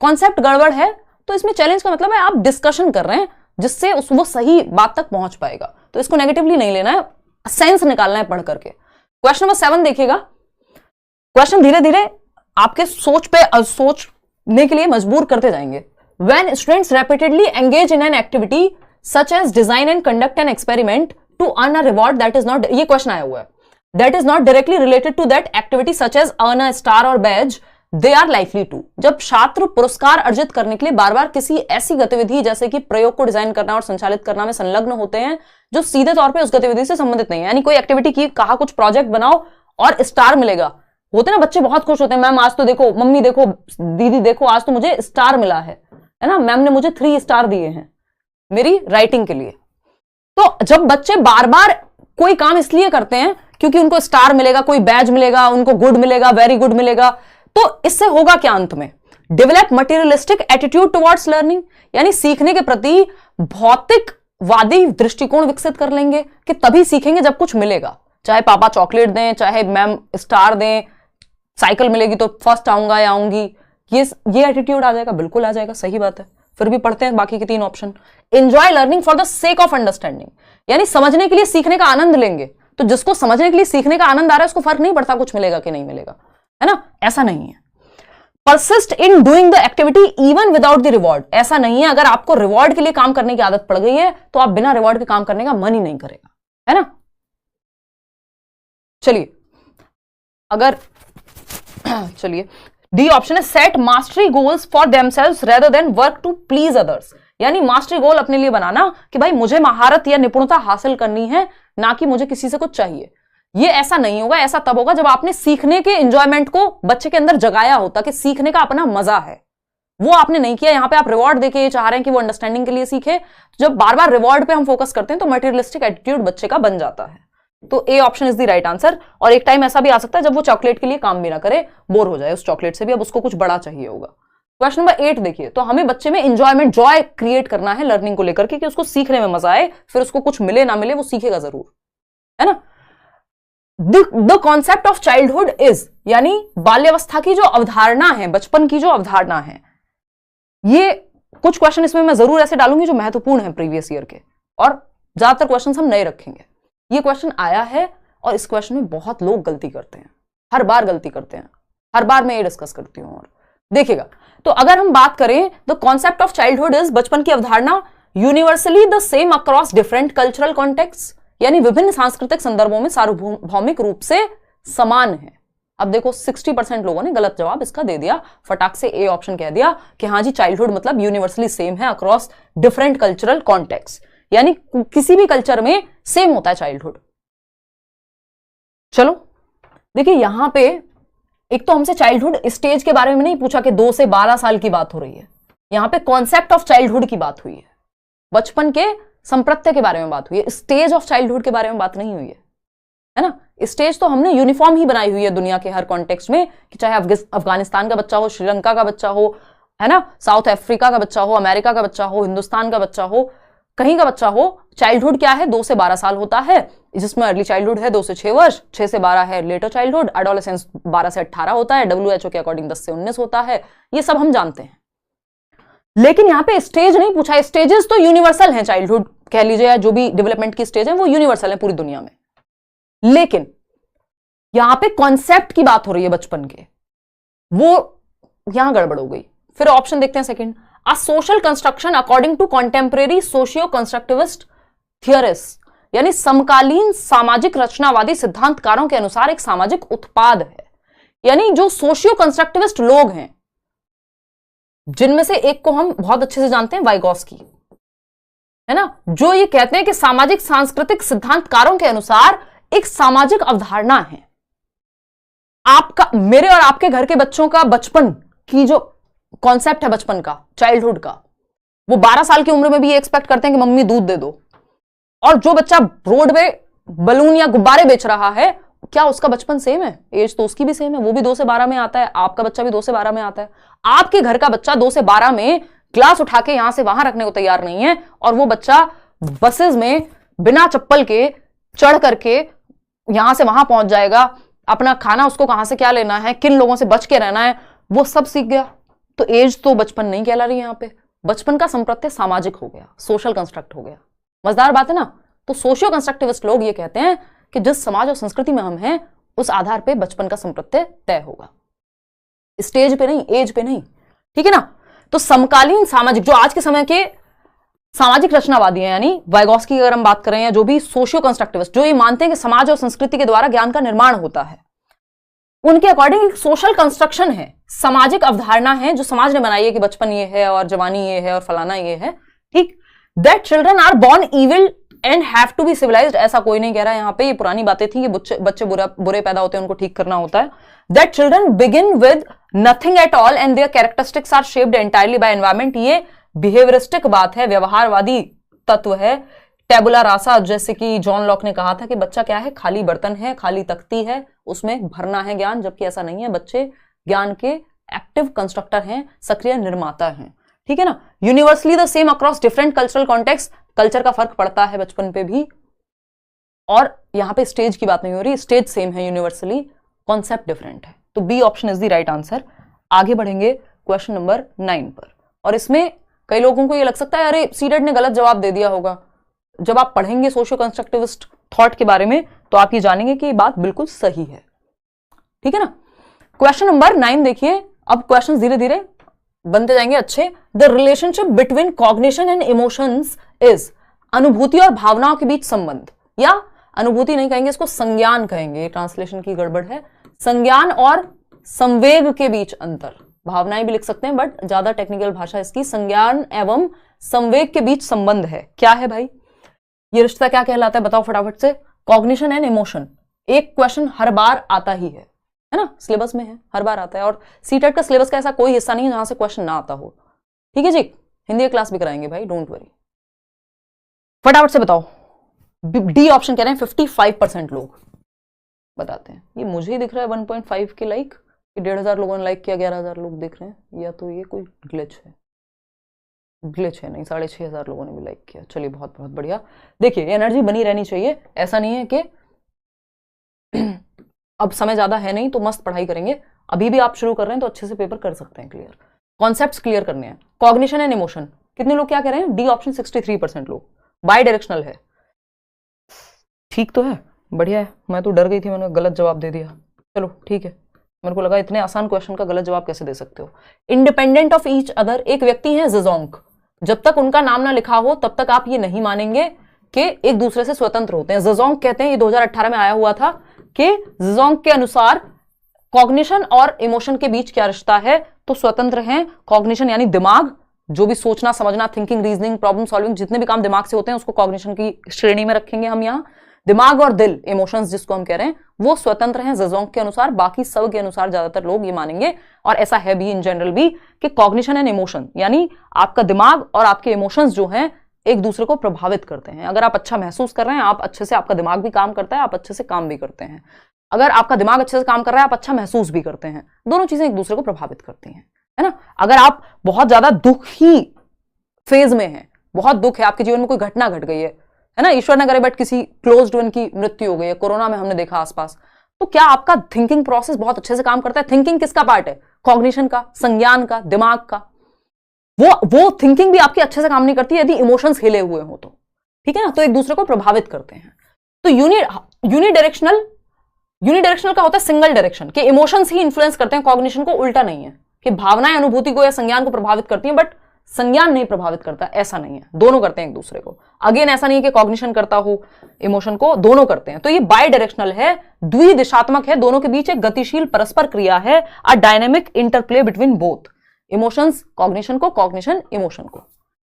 कॉन्सेप्ट गड़बड़ है तो इसमें चैलेंज का मतलब है आप डिस्कशन कर रहे हैं जिससे वो सही बात तक पहुंच पाएगा। तो इसको नेगेटिवली नहीं लेना है, सेंस निकालना है पढ़ करके। क्वेश्चन नंबर 7 देखिएगा। क्वेश्चन धीरे धीरे आपके सोचने के लिए मजबूर करते जाएंगे। When students repeatedly engage in an activity such as design and conduct an experiment to earn a reward that is not, ये क्वेश्चन आया हुआ है, that is not directly related to that activity such as earn a star or badge, they are likely to। जब छात्र पुरस्कार अर्जित करने के लिए बार बार किसी ऐसी गतिविधि जैसे कि प्रयोग को डिजाइन करना और संचालित करना में संलग्न होते हैं जो सीधे तौर पे उस गतिविधि से संबंधित नहीं है, यानी कोई एक्टिविटी की, कहा कुछ प्रोजेक्ट बनाओ और स्टार मिलेगा, होते ना बच्चे बहुत खुश होते हैं, मैम आज तो देखो, मम्मी देखो, दीदी देखो, आज तो मुझे स्टार मिला है ना, मैम ने मुझे 3 स्टार दिए हैं मेरी राइटिंग के लिए। तो जब बच्चे बार बार कोई काम इसलिए करते हैं क्योंकि उनको स्टार मिलेगा, कोई बैज मिलेगा, उनको गुड मिलेगा, वेरी गुड मिलेगा, तो इससे होगा क्या अंत में? Develop materialistic attitude towards learning, यानी सीखने के प्रति भौतिकवादी दृष्टिकोण विकसित कर लेंगे कि तभी सीखेंगे जब कुछ मिलेगा, चाहे पापा चॉकलेट दें, चाहे मैम स्टार दें, साइकिल मिलेगी तो फर्स्ट आऊंगा या आऊंगी, ये एटीट्यूड आ जाएगा, बिल्कुल आ जाएगा, सही बात है। फिर भी पढ़ते हैं बाकी के 3 option. Enjoy learning for the sake of understanding, यानी समझने के लिए सीखने का आनंद लेंगे। तो जिसको समझने के लिए सीखने का आनंद आ रहा है उसको फर्क नहीं पड़ता कुछ मिलेगा कि नहीं मिलेगा, है ना, ऐसा नहीं है। Persist in doing the activity even without the reward, ऐसा नहीं है अगर आपको रिवॉर्ड के लिए काम करने की आदत पड़ गई है तो आप बिना रिवॉर्ड के काम करने का मन ही नहीं करेगा, है ना। चलिए चलिए डी ऑप्शन है set mastery goals for themselves rather than work to please others, यानी मास्टरी गोल अपने लिए बनाना कि भाई मुझे महारत या निपुणता हासिल करनी है, ना कि मुझे किसी से कुछ चाहिए। ये ऐसा नहीं होगा, ऐसा तब होगा जब आपने सीखने के एंजॉयमेंट को बच्चे के अंदर जगाया होता कि सीखने का अपना मजा है, वो आपने नहीं किया। यहां पे आप रिवॉर्ड देके ये चाह रहे हैं कि वो अंडरस्टैंडिंग के लिए सीखे। जब बार बार रिवॉर्ड पे हम फोकस करते हैं तो मटेरियलिस्टिक एटीट्यूड बच्चे का बन जाता है। तो A option is the right answer. और एक टाइम ऐसा भी आ सकता है जब वो चॉकलेट के लिए काम भी ना करे, बोर हो जाए उस चॉकलेट से भी, अब उसको कुछ बड़ा चाहिए होगा। क्वेश्चन नंबर 8 देखिए, तो हमें बच्चे में एंजॉयमेंट, जॉय क्रिएट करना है लर्निंग को लेकर के, कि उसको सीखने में मजा आए, फिर उसको कुछ मिले ना मिले वो सीखेगा जरूर, है ना। The concept of childhood is, यानी बाल्यावस्था की जो अवधारणा है, बचपन की जो अवधारणा है, ये कुछ क्वेश्चन इसमें मैं जरूर ऐसे डालूंगी जो महत्वपूर्ण है प्रीवियस ईयर के, और ज्यादातर क्वेश्चन हम नए रखेंगे। ये क्वेश्चन आया है और इस क्वेश्चन में बहुत लोग गलती करते हैं, हर बार गलती करते हैं, हर बार मैं ये डिस्कस करती हूं। और देखिएगा, तो अगर हम बात करें, the concept of childhood is, बचपन की अवधारणा, universally the same across different cultural context, यानी विभिन्न सांस्कृतिक संदर्भों में सार्वभौमिक रूप से समान है। अब देखो 60% लोगों ने गलत जवाब इसका दे दिया, फटाक से ए ऑप्शन कह दिया कि हाँ जी चाइल्डहुड मतलब यूनिवर्सली सेम है अक्रॉस डिफरेंट कल्चरल कॉन्टेक्स्ट, यानी किसी भी कल्चर में सेम होता है चाइल्डहुड। चलो देखिए, यहां पे एक तो हमसे चाइल्डहुड स्टेज के बारे में नहीं पूछा कि 2 से 12 साल की बात हो रही है, यहां पे कॉन्सेप्ट ऑफ चाइल्डहुड की बात हुई है, बचपन के संप्रत्य के बारे में बात हुई है, स्टेज ऑफ चाइल्डहुड के बारे में बात नहीं हुई है ना। स्टेज तो हमने यूनिफॉर्म ही बनाई हुई है दुनिया के हर कॉन्टेक्स्ट में, कि चाहे अफगानिस्तान का बच्चा हो, श्रीलंका का बच्चा हो, है ना, साउथ अफ्रीका का बच्चा हो, अमेरिका का बच्चा हो, हिंदुस्तान का बच्चा हो, कहीं का बच्चा हो, चाइल्डहुड क्या है 2 से 12 साल होता है, जिसमें अर्ली चाइल्डहुड है 2 से 6 वर्ष, 6 से 12 है लेटर चाइल्डहुड, एडोलेसेंस 12 से 18 होता है, WHO के अकॉर्डिंग 10 से 19 होता है, ये सब हम जानते हैं। लेकिन यहां पे स्टेज नहीं पूछा, स्टेजेस तो यूनिवर्सल हैं, चाइल्डहुड कह लीजिए या जो भी डेवलपमेंट की स्टेज है वो यूनिवर्सल है पूरी दुनिया में, लेकिन यहां पे कॉन्सेप्ट की बात हो रही है बचपन के, वो यहां गड़बड़ हो गई। फिर ऑप्शन देखते हैं second, a social construction according to contemporary socio constructivist theorist, यानी समकालीन सामाजिक रचनावादी सिद्धांतकारों के अनुसार एक सामाजिक उत्पाद है, यानी जो सोशियो कंस्ट्रक्टिविस्ट लोग हैं, जिनमें से एक को हम बहुत अच्छे से जानते हैं, वाइगॉस्की, है ना, जो ये कहते हैं कि सामाजिक सांस्कृतिक सिद्धांतकारों के अनुसार एक सामाजिक अवधारणा है। आपका, मेरे और आपके घर के बच्चों का बचपन की जो कॉन्सेप्ट है बचपन का, चाइल्डहुड का, वो 12 साल की उम्र में भी ये एक्सपेक्ट करते हैं कि मम्मी दूध दे दो, और जो बच्चा रोड पे बलून या गुब्बारे बेच रहा है, क्या उसका बचपन सेम है? एज तो उसकी भी सेम है, वो भी 2 से 12 में आता है, आपका बच्चा भी 2 से 12 में आता है। आपके घर का बच्चा 2 से 12 में ग्लास उठा के यहां से वहां रखने को तैयार नहीं है, और वो बच्चा बसेस में बिना चप्पल के चढ़ करके यहां से वहां पहुंच जाएगा, अपना खाना उसको कहां से क्या लेना है, किन लोगों से बच के रहना है, वो सब सीख गया। तो एज तो बचपन नहीं कहला रही, यहां पे बचपन का संप्रत्य सामाजिक हो गया, सोशल कंस्ट्रक्ट हो गया। मजेदार बात है ना। तो सोशियो कंस्ट्रक्टिविस्ट लोग ये कहते हैं कि जिस समाज और संस्कृति में हम हैं, उस आधार पे बचपन का संप्रत्य तय होगा, स्टेज पे नहीं, एज पे नहीं, ठीक है ना। तो समकालीन सामाजिक, जो आज के समय के सामाजिक रचनावादी हैं, यानी वाइगॉस्की की अगर हम बात करें, या जो भी सोशियो कंस्ट्रक्टिविस्ट, जो ये मानते हैं कि समाज और संस्कृति के द्वारा ज्ञान का निर्माण होता है, उनके अकॉर्डिंग एक सोशल कंस्ट्रक्शन है, सामाजिक अवधारणा है जो समाज ने बनाई है कि बचपन ये है और जवानी ये है और फलाना ये है, ठीक। That children are born evil and have to be civilised, ऐसा कोई नहीं कह रहा है यहाँ पे, ये पुरानी बातें थी कि बच्चे बुरे पैदा होते हैं, उनको ठीक करना होता है। That children begin with nothing at all and their characteristics are shaped entirely by environment, ये बिहेवियरिस्टिक बात है, व्यवहारवादी तत्व है। टेबुला रासा, जैसे कि जॉन लॉक ने कहा था कि बच्चा क्या है, खाली बर्तन है, खाली तख्ती है, उसमें भरना है ज्ञान, जबकि ऐसा नहीं है, बच्चे ज्ञान के एक्टिव कंस्ट्रक्टर हैं, सक्रिय निर्माता हैं, ठीक है ना। Universally the same across different cultural context, culture का फर्क पड़ता है बचपन पे भी, और यहां पे स्टेज की बात नहीं हो रही, स्टेज सेम है यूनिवर्सली, कॉन्सेप्ट डिफरेंट है। तो B option is the right answer. आगे बढ़ेंगे क्वेश्चन नंबर 9 पर, और इसमें कई लोगों को ये लग सकता है अरे सीटेट ने गलत जवाब दे दिया होगा। जब आप पढ़ेंगे सोशियो कंस्ट्रक्टिविस्ट थॉट के बारे में, तो आप ये जानेंगे कि ये बात बिल्कुल सही है, ठीक है ना। क्वेश्चन नंबर 9 देखिए, अब क्वेश्चन धीरे धीरे बनते जाएंगे अच्छे। The relationship between cognition and emotions is, अनुभूति और भावनाओं के बीच संबंध, या अनुभूति नहीं कहेंगे, इसको संज्ञान कहेंगे, ट्रांसलेशन की गड़बड़ है, संज्ञान और संवेग के बीच अंतर, भावनाएं भी लिख सकते हैं बट ज्यादा टेक्निकल भाषा इसकी, संज्ञान एवं संवेग के बीच संबंध है। क्या है भाई ये रिश्ता, क्या कहलाता है, बताओ फटाफट से। कॉग्निशन एंड इमोशन, एक क्वेश्चन हर बार आता ही है ना, सिलेबस में है, हर बार आता है, और सीटेट का सिलेबस का ऐसा कोई हिस्सा नहीं है जहां से क्वेश्चन ना आता हो, ठीक है जी। हिंदी क्लास भी कराएंगे भाई, डोंट वरी। फटाफट से बताओ, डी ऑप्शन कह रहे हैं 55% लोग बताते हैं। ये मुझे ही दिख रहा है 1.5 के लाइक, 1,500 लोगों ने लाइक किया, 11,000 लोग देख रहे हैं, या तो ये कोई ग्लिच है, ग्लिच है नहीं, 6,500 लोगों ने भी लाइक किया। चलिए बहुत बहुत बढ़िया। देखिए एनर्जी बनी रहनी चाहिए, ऐसा नहीं है कि अब समय ज्यादा है नहीं तो मस्त पढ़ाई करेंगे, अभी भी आप शुरू कर रहे हैं तो अच्छे से पेपर कर सकते हैं क्लियर, कॉन्सेप्ट्स क्लियर करने हैं। कॉग्निशन एंड इमोशन, कितने लोग क्या कह रहे हैं? डी ऑप्शन 63% लोग। बाई डायरेक्शनल है, ठीक तो है, बढ़िया है। मैं तो डर गई थी, मैंने गलत जवाब दे दिया। चलो ठीक है, मेरे को लगा इतने आसान क्वेश्चन का गलत जवाब कैसे दे सकते हो। इंडिपेंडेंट ऑफ ईच अदर, एक व्यक्ति है ज़ेज़ोंग, जब तक उनका नाम ना लिखा हो तब तक आप ये नहीं मानेंगे कि एक दूसरे से स्वतंत्र होते हैं। ज़ेज़ोंग कहते हैं, ये 2018 में आया हुआ था कि ज़ेज़ोंग के अनुसार कॉग्निशन और इमोशन के बीच क्या रिश्ता है, तो स्वतंत्र हैं। कॉग्निशन यानी दिमाग, जो भी सोचना समझना, थिंकिंग, रीजनिंग, प्रॉब्लम सॉल्विंग, जितने भी काम दिमाग से होते हैं उसको कॉग्निशन की श्रेणी में रखेंगे हम यहाँ। दिमाग और दिल, इमोशंस जिसको हम कह रहे हैं, वो स्वतंत्र हैं ज़ेज़ोंग के अनुसार। बाकी सब के अनुसार ज्यादातर लोग ये मानेंगे, और ऐसा है भी इन जनरल भी, कि कॉग्निशन एंड इमोशन यानी आपका दिमाग और आपके इमोशंस जो हैं एक दूसरे को प्रभावित करते हैं। अगर आप अच्छा महसूस कर रहे हैं, आप अच्छे से, आपका दिमाग भी काम करता है, आप अच्छे से काम भी करते हैं। अगर आपका दिमाग अच्छे से काम कर रहा है, आप अच्छा महसूस भी करते हैं। दोनों चीजें एक दूसरे को प्रभावित करती हैं, है ना। अगर आप बहुत ज्यादा दुखी फेज में हैं, बहुत दुख है, आपके जीवन में कोई घटना घट गई है ना, ईश्वर न करे बट किसी क्लोज्ड वन की मृत्यु हो गई है, कोरोना में हमने देखा आसपास, तो क्या आपका थिंकिंग प्रोसेस बहुत अच्छे से काम करता है? थिंकिंग किसका पार्ट है? कॉग्निशन का, संज्ञान का, दिमाग का। वो थिंकिंग भी आपकी अच्छे से काम नहीं करती यदि इमोशंस हिले हुए हो तो, ठीक है ना। तो एक दूसरे को प्रभावित करते हैं। तो यूनिडायरेक्शनल का होता है सिंगल डायरेक्शन, कि इमोशंस ही इन्फ्लुएंस करते हैं कॉग्निशन को, उल्टा नहीं है कि भावनाएं अनुभूति को या संज्ञान को प्रभावित करती हैं बट संज्ञान नहीं प्रभावित करता, ऐसा नहीं है। दोनों करते हैं एक दूसरे को। अगेन ऐसा नहीं है कि कॉग्निशन करता हो इमोशन को, दोनों करते हैं। तो ये बाई डायरेक्शनल है, द्विदिशात्मक है, दोनों के बीच एक गतिशील परस्पर क्रिया है, a dynamic interplay between both emotions, cognition को, कॉग्निशन इमोशन को,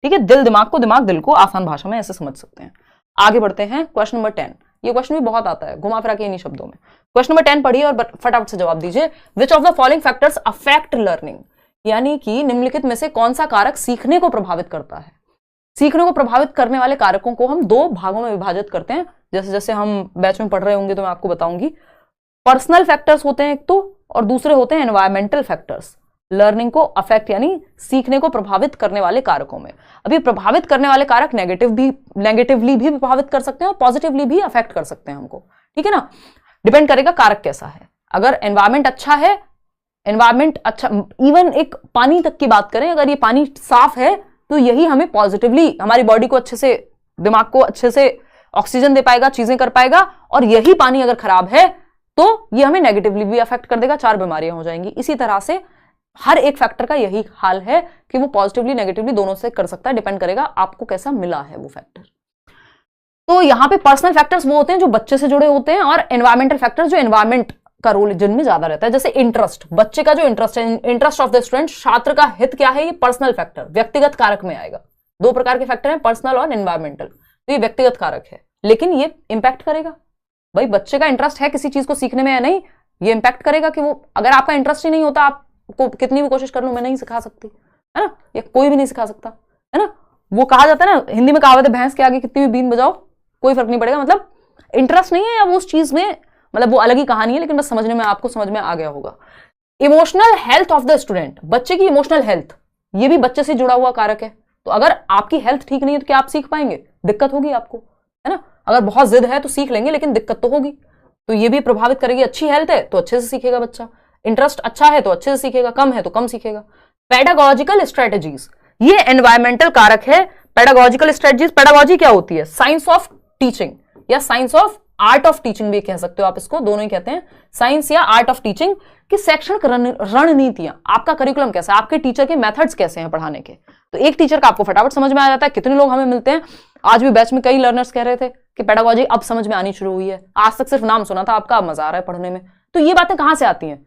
ठीक है। दिल दिमाग को, दिमाग दिल को, आसान भाषा में ऐसे समझ सकते हैं। आगे बढ़ते हैं, क्वेश्चन नंबर 10। ये क्वेश्चन भी बहुत आता है, घुमा फिरा के इन्हीं शब्दों में। क्वेश्चन नंबर 10 पढ़िए और फटाफट से जवाब दीजिए। Which of the following factors affect learning, यानी कि निम्नलिखित में से कौन सा कारक सीखने को प्रभावित करता है। सीखने को प्रभावित करने वाले कारकों को हम दो भागों में विभाजित करते हैं, जैसे जैसे हम बैच में पढ़ रहे होंगे तो मैं आपको बताऊंगी। पर्सनल फैक्टर्स होते हैं एक तो, और दूसरे होते हैं एनवायरमेंटल फैक्टर्स। लर्निंग को अफेक्ट यानी सीखने को प्रभावित करने वाले कारकों में, अभी प्रभावित करने वाले कारक नेगेटिवली भी प्रभावित कर सकते हैं और पॉजिटिवली भी अफेक्ट कर सकते हैं हमको, ठीक है ना। डिपेंड करेगा कारक कैसा है। अगर एनवायरमेंट अच्छा है, इवन एक पानी तक की बात करें, अगर ये पानी साफ है तो यही हमें पॉजिटिवली, हमारी बॉडी को अच्छे से, दिमाग को अच्छे से ऑक्सीजन दे पाएगा, चीजें कर पाएगा। और यही पानी अगर खराब है तो ये हमें नेगेटिवली भी अफेक्ट कर देगा, 4 बीमारियां हो जाएंगी। इसी तरह से हर एक फैक्टर का यही हाल है कि वो पॉजिटिवली नेगेटिवली दोनों से कर सकता है, डिपेंड करेगा आपको कैसा मिला है वो फैक्टर। तो यहां पे पर्सनल फैक्टर्स वो होते हैं जो बच्चे से जुड़े होते हैं, और एनवायरमेंटल फैक्टर्स जो एनवायरमेंट का रोल जिनमें ज्यादा रहता है। जैसे इंटरेस्ट, बच्चे का जो इंटरेस्ट है, इंटरेस्ट ऑफ द स्टूडेंट, छात्र का हित क्या है, ये पर्सनल फैक्टर, व्यक्तिगत कारक में आएगा। 2 प्रकार के फैक्टर हैं, पर्सनल और एनवायरमेंटल। तो ये व्यक्तिगत कारक है, लेकिन ये इंपैक्ट करेगा। भाई बच्चे का इंटरेस्ट है किसी चीज को सीखने में या नहीं, ये इंपैक्ट करेगा कि वो, अगर आपका इंटरेस्ट ही नहीं होता, आपको कितनी भी कोशिश कर लूं मैं नहीं सिखा सकती, है ना, या कोई भी नहीं सिखा सकता, है ना। वो कहा जाता है ना, हिंदी में कहावत है, भैंस के आगे कितनी भी बीन बजाओ कोई फर्क नहीं पड़ेगा। मतलब इंटरेस्ट नहीं है या वो उस चीज में, मतलब वो अलग ही कहानी है, लेकिन बस समझने में, आपको समझ में आ गया होगा। Emotional health of the student, बच्चे की इमोशनल हेल्थ, ये भी बच्चे से जुड़ा हुआ कारक है। तो अगर आपकी हेल्थ ठीक नहीं है तो क्या आप सीख पाएंगे? दिक्कत होगी आपको, है ना। अगर बहुत जिद है तो सीख लेंगे, लेकिन दिक्कत तो होगी, तो ये भी प्रभावित करेगी। अच्छी हेल्थ है तो अच्छे से सीखेगा बच्चा, इंटरेस्ट अच्छा है तो अच्छे से सीखेगा, कम है तो कम सीखेगा। पेडागोजिकल स्ट्रेटेजीज, ये एनवायरमेंटल कारक है। पेडागोजिकल स्ट्रेटेजीज, पेडागोजी क्या होती है? साइंस ऑफ टीचिंग या science of art of teaching भी कह सकते हो आप इसको, दोनों ही कहते हैं, साइंस या आर्ट ऑफ टीचिंग की शैक्षणिक रणनीतियां, आपका करिकुलम कैसा है, आपके टीचर के मेथड्स कैसे हैं पढ़ाने के। तो एक टीचर का आपको फटाफट समझ में आ जाता है। कितने लोग हमें मिलते हैं, आज भी बैच में कई लर्नर्स कह रहे थे कि पेडागोजी अब समझ में आनी शुरू हुई है, आज तक सिर्फ नाम सुना था, आपका अब मजा आ रहा है पढ़ने में। तो ये बातें कहां से आती हैं?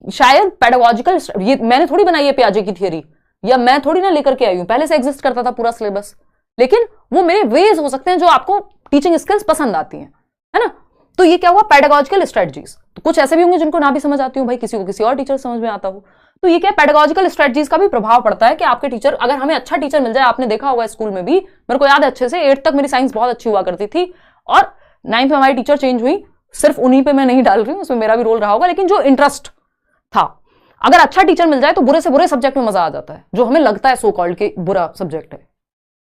शायद पेडागोजिकल, ये मैंने थोड़ी बनाई है पियाजे की थियरी, या मैं थोड़ी ना लेकर के आई हूं, पहले से एग्जिस्ट करता था पूरा सिलेबस, लेकिन वो मेरे वेज हो सकते हैं जो आपको टीचिंग स्किल्स पसंद आती हैं, है ना। तो ये क्या हुआ? Pedagogical strategies. तो कुछ ऐसे भी होंगे जिनको ना भी समझ आती हो, भाई किसी को किसी और टीचर समझ में आता हो। तो ये क्या, पेडागोजिकल स्ट्रेटजीज का भी प्रभाव पड़ता है कि आपके टीचर, अगर हमें अच्छा टीचर मिल जाए, आपने देखा होगा स्कूल में भी, मेरे को याद है अच्छे से, 8th तक मेरी साइंस बहुत अच्छी हुआ करती थी, और 9th में हमारी टीचर चेंज हुई, सिर्फ उन्हीं पे मैं नहीं डाल रही हूँ, उसमें मेरा भी रोल रहा होगा, लेकिन जो इंटरेस्ट था, अगर अच्छा टीचर मिल जाए तो बुरे से बुरे सब्जेक्ट में मजा आ जाता है, जो हमें लगता है सो कॉल्ड के बुरा सब्जेक्ट है,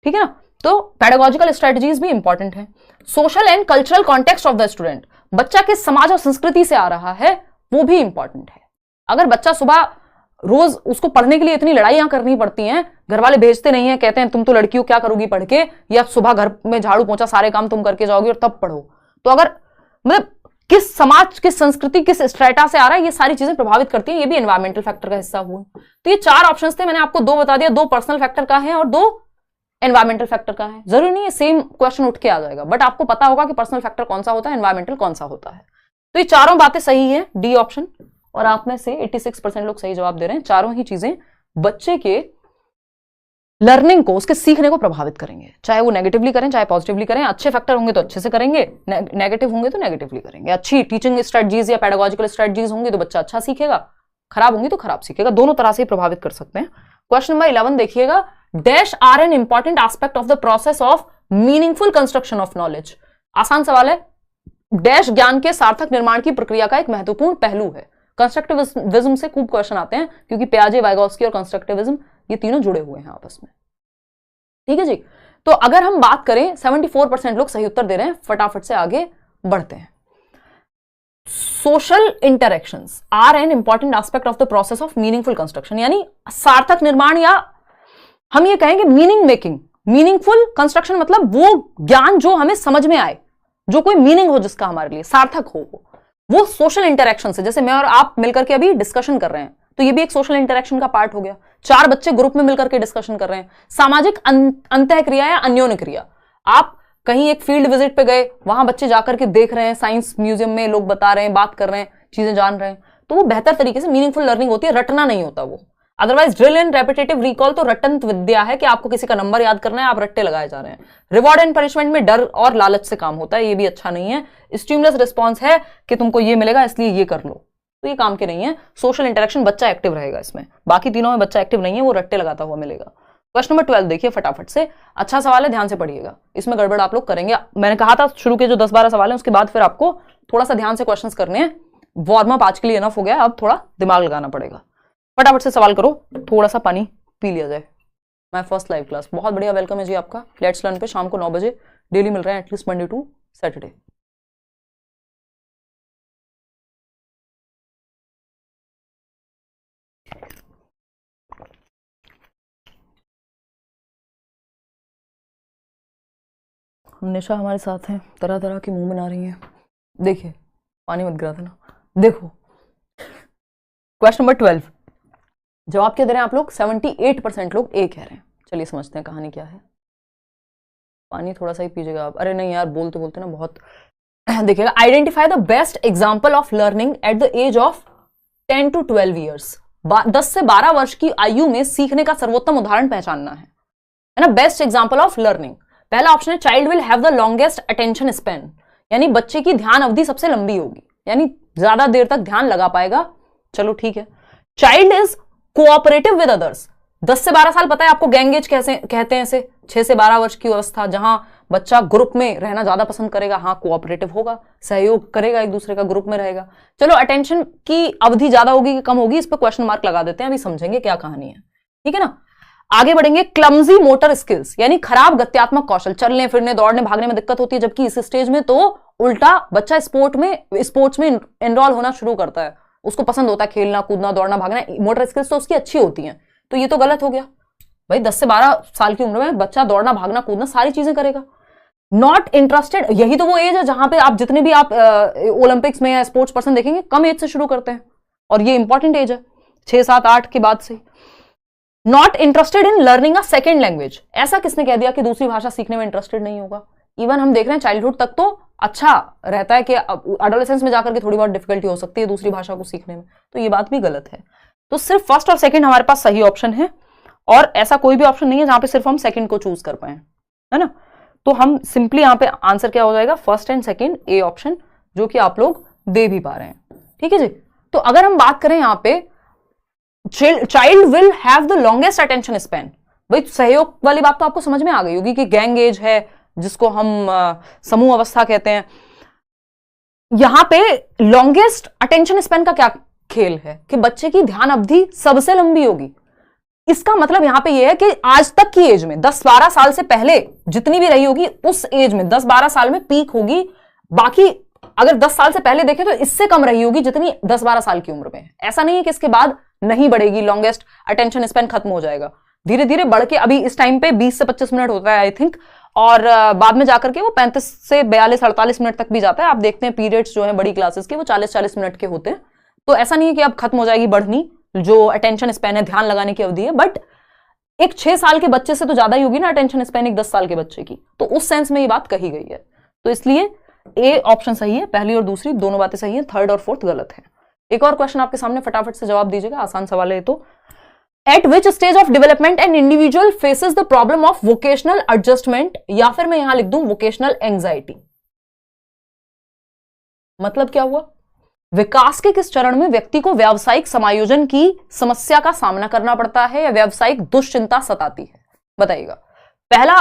ठीक है ना। तो पेडागोजिकल स्ट्रेटजीज भी इंपॉर्टेंट है। Social and cultural context of the student, बच्चा किस समाज और संस्कृति से आ रहा है वो भी इंपॉर्टेंट है। अगर बच्चा सुबह रोज उसको पढ़ने के लिए इतनी लड़ाइयां करनी पड़ती हैं, घर वाले भेजते नहीं है, कहते हैं तुम तो लड़की हो क्या करोगी पढ़ के, या सुबह घर में झाड़ू पोंछा सारे काम तुम करके जाओगी और तब पढ़ो, तो अगर मतलब किस समाज, किस संस्कृति, किस स्ट्रेटा से आ रहा है, ये सारी चीजें प्रभावित करती हैं, ये भी एनवायरमेंटल फैक्टर का हिस्सा हुआ। तो ये 4 ऑप्शंस थे, मैंने आपको 2 बता दिया, 2 पर्सनल फैक्टर का है और 2 एनवायरमेंटल फैक्टर का है। जरूरी नहीं है सेम क्वेश्चन उठ के आ जाएगा, बट आपको पता होगा कि पर्सनल फैक्टर कौन सा होता है, एनवायरमेंटल कौन सा होता है। तो ये चारों बातें सही है, डी ऑप्शन, और आप में से 86% लोग सही जवाब दे रहे हैं। चारों ही चीजें बच्चे के लर्निंग को, उसके सीखने को प्रभावित करेंगे, चाहे वो नेगेटिवली करें चाहे पॉजिटिवली करें। अच्छे फैक्टर होंगे तो अच्छे से करेंगे, नेगेटिव होंगे तो नेगेटिवली करेंगे। अच्छी टीचिंग स्ट्रेटजीज या पेडागोजिकल स्ट्रेटजीज होंगी तो बच्चा अच्छा सीखेगा, खराब होंगी तो खराब सीखेगा, दोनों तरह से प्रभावित कर सकते हैं। क्वेश्चन नंबर 11 देखिएगा, dash are an important aspect of the process of meaningful construction of knowledge. आसान सवाल है, डैश ज्ञान के सार्थक निर्माण की प्रक्रिया का एक महत्वपूर्ण पहलू है। कंस्ट्रक्टिविज्म से खूब क्वेश्चन आते हैं, क्योंकि पियाजे, वाइगोत्स्की और कंस्ट्रक्टिविज्म ये तीनों जुड़े हुए हैं आपस में, ठीक है जी। तो अगर हम बात करें, 74% लोग सही उत्तर दे रहे हैं, फटाफट से आगे बढ़ते हैं। Social interactions are an important aspect of the process of meaningful construction, यानी सार्थक निर्माण, या हम ये कहेंगे मीनिंग मेकिंग। मीनिंगफुल कंस्ट्रक्शन मतलब वो ज्ञान जो हमें समझ में आए, जो कोई मीनिंग हो, जिसका हमारे लिए सार्थक हो, वो सोशल इंटरेक्शन से। जैसे मैं और आप मिलकर के अभी डिस्कशन कर रहे हैं, तो ये भी एक सोशल इंटरेक्शन का पार्ट हो गया। 4 बच्चे ग्रुप में मिलकर के डिस्कशन कर रहे हैं, सामाजिक अंतःक्रिया या अन्योन्य क्रिया। आप कहीं एक फील्ड विजिट पे गए, वहां बच्चे जाकर के देख रहे हैं, साइंस म्यूजियम में लोग बता रहे हैं, बात कर रहे हैं, चीजें जान रहे हैं, तो वो बेहतर तरीके से मीनिंगफुल लर्निंग होती है, रटना नहीं होता वो। Otherwise drill and repetitive recall तो रटन विद्या है कि आपको किसी का नंबर याद करना है, आप रट्टे लगाए जा रहे हैं। रिवॉर्ड एंड पनिशमेंट में डर और लालच से काम होता है, ये भी अच्छा नहीं है। स्टिमुलस रिस्पॉन्स है कि तुमको ये मिलेगा इसलिए ये कर लो, तो ये काम के नहीं है। सोशल इंटरेक्शन, बच्चा एक्टिव रहेगा इसमें, बाकी तीनों में बच्चा एक्टिव नहीं है, वो रट्टे लगाता हुआ मिलेगा। क्वेश्चन नंबर 12 देखिए फटाफट से, अच्छा सवाल है, ध्यान से पढ़िएगा, इसमें गड़बड़ आप लोग करेंगे। मैंने कहा था शुरू के जो 10-12 सवाल हैं उसके बाद फिर आपको थोड़ा सा ध्यान से क्वेश्चंस करने हैं। वार्म अप आज के लिए इनफ हो गया, अब थोड़ा दिमाग लगाना पड़ेगा। फटाफट से सवाल करो, थोड़ा सा पानी पी लिया जाए। माय फर्स्ट लाइव क्लास, बहुत बढ़िया वेलकम है जी आपका। लेट्स लर्न पे शाम को 9 बजे डेली मिल रहे हैं, एटलीस्ट मंडे टू सैटरडे। निशा हमारे साथ हैं, तरह तरह की मुंह बना रही हैं। देखिए पानी मत गिरा था ना, देखो। क्वेश्चन नंबर 12, जवाब क्या दे रहे हैं आप लोग? 78% लोग ए कह रहे हैं। चलिए समझते हैं कहानी क्या है। पानी थोड़ा सा ही पीजिएगा आप। अरे नहीं यार, बोलते बोलते ना बहुत। देखिएगा, identify the best example of learning at the age of 10 to 12 years. 10 से 12 वर्ष की आयु में सीखने का सर्वोत्तम उदाहरण पहचानना है ना। बेस्ट एग्जाम्पल ऑफ लर्निंग, पहला ऑप्शन है child will have the longest attention span, यानी बच्चे की ध्यान अवधि सबसे लंबी होगी, यानी ज्यादा देर तक ध्यान लगा पाएगा। चलो ठीक है। Child is cooperative with others, 10 से 12 साल पता है आपको गैंगेज कैसे कहते हैं इसे। 6 से 12 वर्ष की अवस्था, जहां बच्चा ग्रुप में रहना ज्यादा पसंद करेगा, हाँ कोऑपरेटिव होगा, सहयोग करेगा, एक दूसरे का ग्रुप में रहेगा। चलो अटेंशन की अवधि ज्यादा होगी कि कम होगी, इस पर क्वेश्चन मार्क लगा देते हैं, अभी समझेंगे क्या कहानी है, ठीक है ना। आगे बढ़ेंगे, क्लमजी मोटर स्किल्स, यानी खराब गत्यात्मक कौशल, चलने फिरने दौड़ने भागने में दिक्कत होती है, जबकि इस स्टेज में तो उल्टा बच्चा स्पोर्ट्स में एनरोल होना शुरू करता है, उसको पसंद होता है खेलना कूदना दौड़ना भागना, मोटर स्किल्स तो उसकी अच्छी होती हैं। तो ये तो गलत हो गया भाई, 10 से 12 साल की उम्र में बच्चा दौड़ना भागना कूदना सारी चीजें करेगा। नॉट इंटरेस्टेड, यही तो वो एज है जहां पे आप जितने भी आप ओलंपिक्स में या स्पोर्ट्स पर्सन देखेंगे कम एज से शुरू करते हैं, और ये इंपॉर्टेंट एज है 6, 7, 8 के बाद से। Not interested in learning a second language, ऐसा किसने कह दिया कि दूसरी भाषा सीखने में इंटरेस्टेड नहीं होगा। इवन हम देख रहे हैं चाइल्डहुड तक तो अच्छा रहता है कि एडोलेसेंस में जाकर के थोड़ी बहुत डिफिकल्टी हो सकती है दूसरी भाषा को सीखने में, तो ये बात भी गलत है। तो सिर्फ फर्स्ट और सेकंड हमारे पास सही ऑप्शन है, और ऐसा कोई भी ऑप्शन नहीं है जहां पे सिर्फ हम सेकंड को चूज कर पाए, है ना। तो हम सिंपली यहां पे आंसर क्या हो जाएगा, first and second, A option, जो कि आप लोग दे भी पा रहे हैं, ठीक है जी। तो अगर हम बात करें यहां पे child will have the longest attention span, भाई सहयोग वाली बात तो आपको समझ में आ गई होगी कि गैंग एज है, जिसको हम समूह अवस्था कहते हैं, यहां पे लॉन्गेस्ट अटेंशन स्पैन का क्या खेल है कि बच्चे की ध्यान अवधि सबसे लंबी होगी। इसका मतलब यहां पे ये है कि आज तक की एज में 10-12 साल से पहले जितनी भी रही होगी उस एज में 10-12 साल में पीक होगी। बाकी अगर 10 साल से पहले देखें तो इससे कम रही होगी जितनी 10-12 साल की उम्र में है। ऐसा नहीं है कि इसके बाद नहीं बढ़ेगी, लॉन्गेस्ट अटेंशन स्पैन खत्म हो जाएगा, धीरे धीरे बढ़ के अभी इस टाइम पे 20 से 25 मिनट होता है आई थिंक, और बाद में जाकर के वो 35 से 42-48 मिनट तक भी जाता है। आप देखते हैं पीरियड्स जो है बड़ी क्लासेस के वो 40-40 मिनट के होते हैं। तो ऐसा नहीं है कि अब खत्म हो जाएगी बढ़नी जो अटेंशन स्पैन है, ध्यान लगाने की अवधि है, बट एक 6 साल के बच्चे से तो ज्यादा ही होगी ना अटेंशन स्पैन एक 10 साल के बच्चे की, तो उस सेंस में ये बात कही गई है। तो इसलिए ए ऑप्शन सही है, पहली और दूसरी दोनों बातें सही है, थर्ड और फोर्थ गलत है। एक और क्वेश्चन आपके सामने, फटाफट से जवाब दीजिएगा, आसान सवाल है तो। Eight which stage of development an individual faces the problem of vocational adjustment, या फिर मैं यहां लिख दूं वोकेशनल एंजाइटी। मतलब क्या हुआ, विकास के किस चरण में व्यक्ति को व्यावसायिक समायोजन की समस्या का सामना करना पड़ता है या व्यावसायिक दुश्चिंता सताती है, बताइएगा। पहला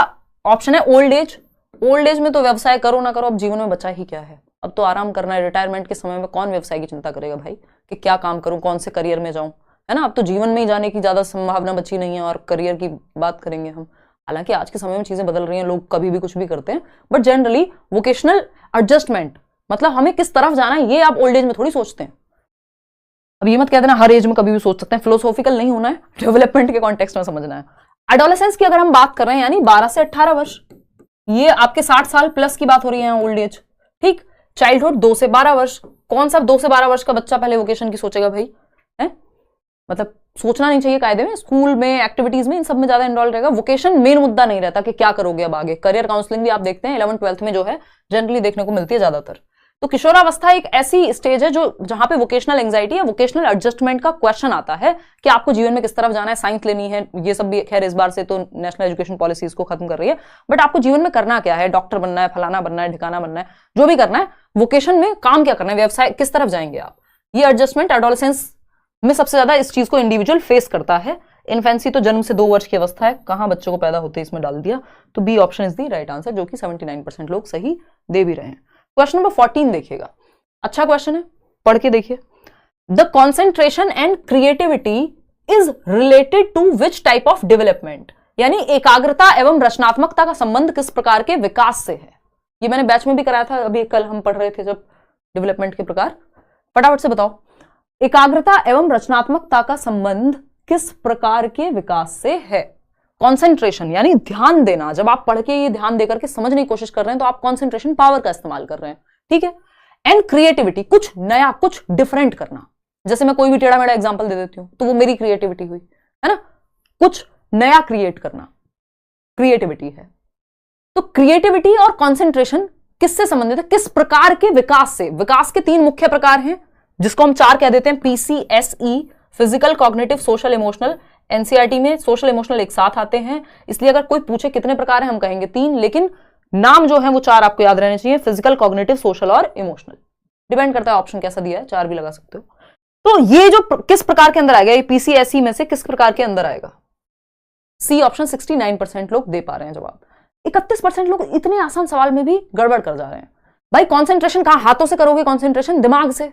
ऑप्शन है ओल्ड एज। ओल्ड एज में तो व्यवसाय करो ना करो, अब जीवन में बचा ही क्या है, अब तो आराम करना है। रिटायरमेंट के समय में कौन व्यवसाय की चिंता करेगा भाई कि क्या काम करूं, कौन से करियर में जाऊं, है ना। अब तो जीवन में ही जाने की ज्यादा संभावना बची नहीं है और करियर की बात करेंगे हम। हालांकि आज के समय में चीजें बदल रही हैं, लोग कभी भी कुछ भी करते हैं, बट जनरली वोकेशनल एडजस्टमेंट मतलब हमें किस तरफ जाना है ये आप ओल्ड एज में थोड़ी सोचते हैं। अब ये मत कह देना हर एज में कभी भी सोच सकते हैं, फिलोसॉफिकल नहीं होना है, डेवलपमेंट के कॉन्टेक्स्ट में समझना है। एडोलेसेंस की अगर हम बात कर रहे हैं यानी 12 से 18 वर्ष, ये आपके 60 साल प्लस की बात हो रही है ओल्ड एज, ठीक। चाइल्डहुड 2 से 12 वर्ष, कौन सा 2 से 12 वर्ष का बच्चा पहले वोकेशन की सोचेगा भाई, है मतलब सोचना नहीं चाहिए कायदे में, स्कूल में एक्टिविटीज में इन सब में ज्यादा इन्वॉल्व रहेगा। वोकेशन मेन मुद्दा नहीं रहता कि क्या करोगे अब आगे। करियर काउंसलिंग भी आप देखते हैं 11th-12th में जो है जनरली देखने को मिलती है ज्यादातर। तो किशोरावस्था एक ऐसी स्टेज है जो जहां पे वोकेशनल एंजाइटी या वोकेशनल एडजस्टमेंट का क्वेश्चन आता है कि आपको जीवन में किस तरफ जाना है, साइंस लेनी है, ये सब भी खैर इस बार से तो नेशनल एजुकेशन पॉलिसीज को खत्म कर रही है, बट आपको जीवन में करना क्या है, डॉक्टर बनना है, फलाना बनना है, ठिकाना बनना है, जो भी करना है, वोकेशन में काम क्या करना है, व्यवसाय किस तरफ जाएंगे आप, ये एडजस्टमेंट एडोलेसेंस में सबसे ज्यादा इस चीज को इंडिविजुअल फेस करता है। इन्फेंसी तो जन्म से 2 वर्ष की अवस्था है, कहां बच्चों को पैदा होते इसमें डाल दिया, तो B option is the right answer, जो कि 79% लोग सही दे भी रहे हैं। क्वेश्चन नंबर 14 देखिएगा, अच्छा क्वेश्चन है, पढ़ के देखिए। The concentration and creativity is related to which type of development, यानी एकाग्रता एवं रचनात्मकता का संबंध किस प्रकार के विकास से है। ये मैंने बैच में भी कराया था, अभी कल हम पढ़ रहे थे जब डेवलपमेंट के प्रकार। फटाफट से बताओ, एकाग्रता एवं रचनात्मकता का संबंध किस प्रकार के विकास से है। कॉन्सेंट्रेशन यानी ध्यान देना, जब आप पढ़ के ये ध्यान देकर के समझने की कोशिश कर रहे हैं तो आप कॉन्सेंट्रेशन पावर का इस्तेमाल कर रहे हैं, ठीक है। एंड क्रिएटिविटी, कुछ नया कुछ डिफरेंट करना, जैसे मैं कोई भी टेढ़ा मेढ़ा एग्जांपल दे देती हूं तो वो मेरी क्रिएटिविटी हुई, है ना। कुछ नया क्रिएट करना क्रिएटिविटी है। तो क्रिएटिविटी और कॉन्सेंट्रेशन किससे संबंधित है, किस प्रकार के विकास से। विकास के 3 मुख्य प्रकार हैं जिसको हम 4 कह देते हैं, PCSE, physical, cognitive, social, emotional. NCERT में सोशल इमोशनल एक साथ आते हैं, इसलिए अगर कोई पूछे कितने प्रकार हैं हम कहेंगे 3, लेकिन नाम जो है वो 4 आपको याद रहने चाहिए, फिजिकल, कॉग्निटिव, सोशल और इमोशनल। डिपेंड करता है ऑप्शन कैसा दिया है, 4 भी लगा सकते हो। तो ये जो किस प्रकार के अंदर आएगा, ये PCSE में से किस प्रकार के अंदर आएगा, सी ऑप्शन। 69% लोग दे पा रहे हैं जवाब। 31% लोग इतने आसान सवाल में भी गड़बड़ कर जा रहे हैं। भाई कॉन्सेंट्रेशन कहां, हाथों से करोगे कॉन्सेंट्रेशन, दिमाग से।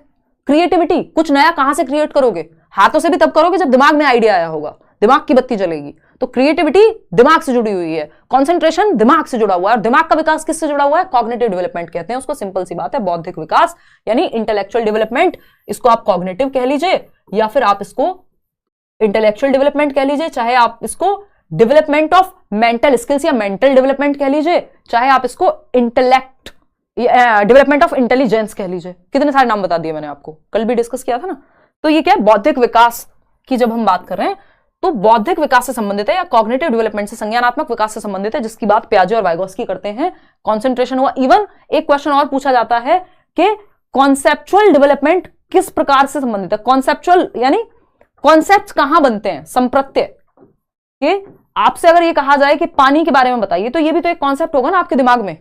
क्रिएटिविटी, कुछ नया कहां से क्रिएट करोगे, हाथों से भी तब करोगे जब दिमाग में आइडिया आया होगा, दिमाग की बत्ती जलेगी। तो क्रिएटिविटी दिमाग से जुड़ी हुई है, कॉन्सेंट्रेशन दिमाग से जुड़ा हुआ है, और दिमाग का विकास किससे जुड़ा हुआ है, कॉग्निटिव डेवलपमेंट कहते हैं उसको। सिंपल सी बात है, बौद्धिक विकास यानी इंटेलेक्चुअल डेवलपमेंट, इसको आप कॉग्निटिव कह लीजिए या फिर आप इसको इंटेलेक्चुअल डेवलपमेंट कह लीजिए, चाहे आप इसको डेवलपमेंट ऑफ मेंटल स्किल्स या मेंटल डेवलपमेंट कह लीजिए, चाहे आप इसको इंटेलेक्ट डेवलपमेंट ऑफ इंटेलिजेंस कह लीजिए। कितने सारे नाम बता दिए मैंने आपको, कल भी डिस्कस किया था ना। तो ये क्या है, बौद्धिक विकास की जब हम बात कर रहे हैं तो बौद्धिक विकास से संबंधित है या कॉग्निटिव डेवलपमेंट से, संज्ञानात्मक विकास से संबंधित है, जिसकी बात पियाजे और वाइगोस्की करते हैं। कॉन्सेंट्रेशन हुआ। इवन एक क्वेश्चन और पूछा जाता है कि कॉन्सेप्चुअल डेवलपमेंट किस प्रकार से संबंधित है। कॉन्सेप्चुअल यानी कॉन्सेप्ट्स कहां बनते हैं, संप्रत्यय के। आपसे अगर ये कहा जाए कि पानी के बारे में बताइए, तो ये भी तो एक कॉन्सेप्ट होगा ना आपके दिमाग में।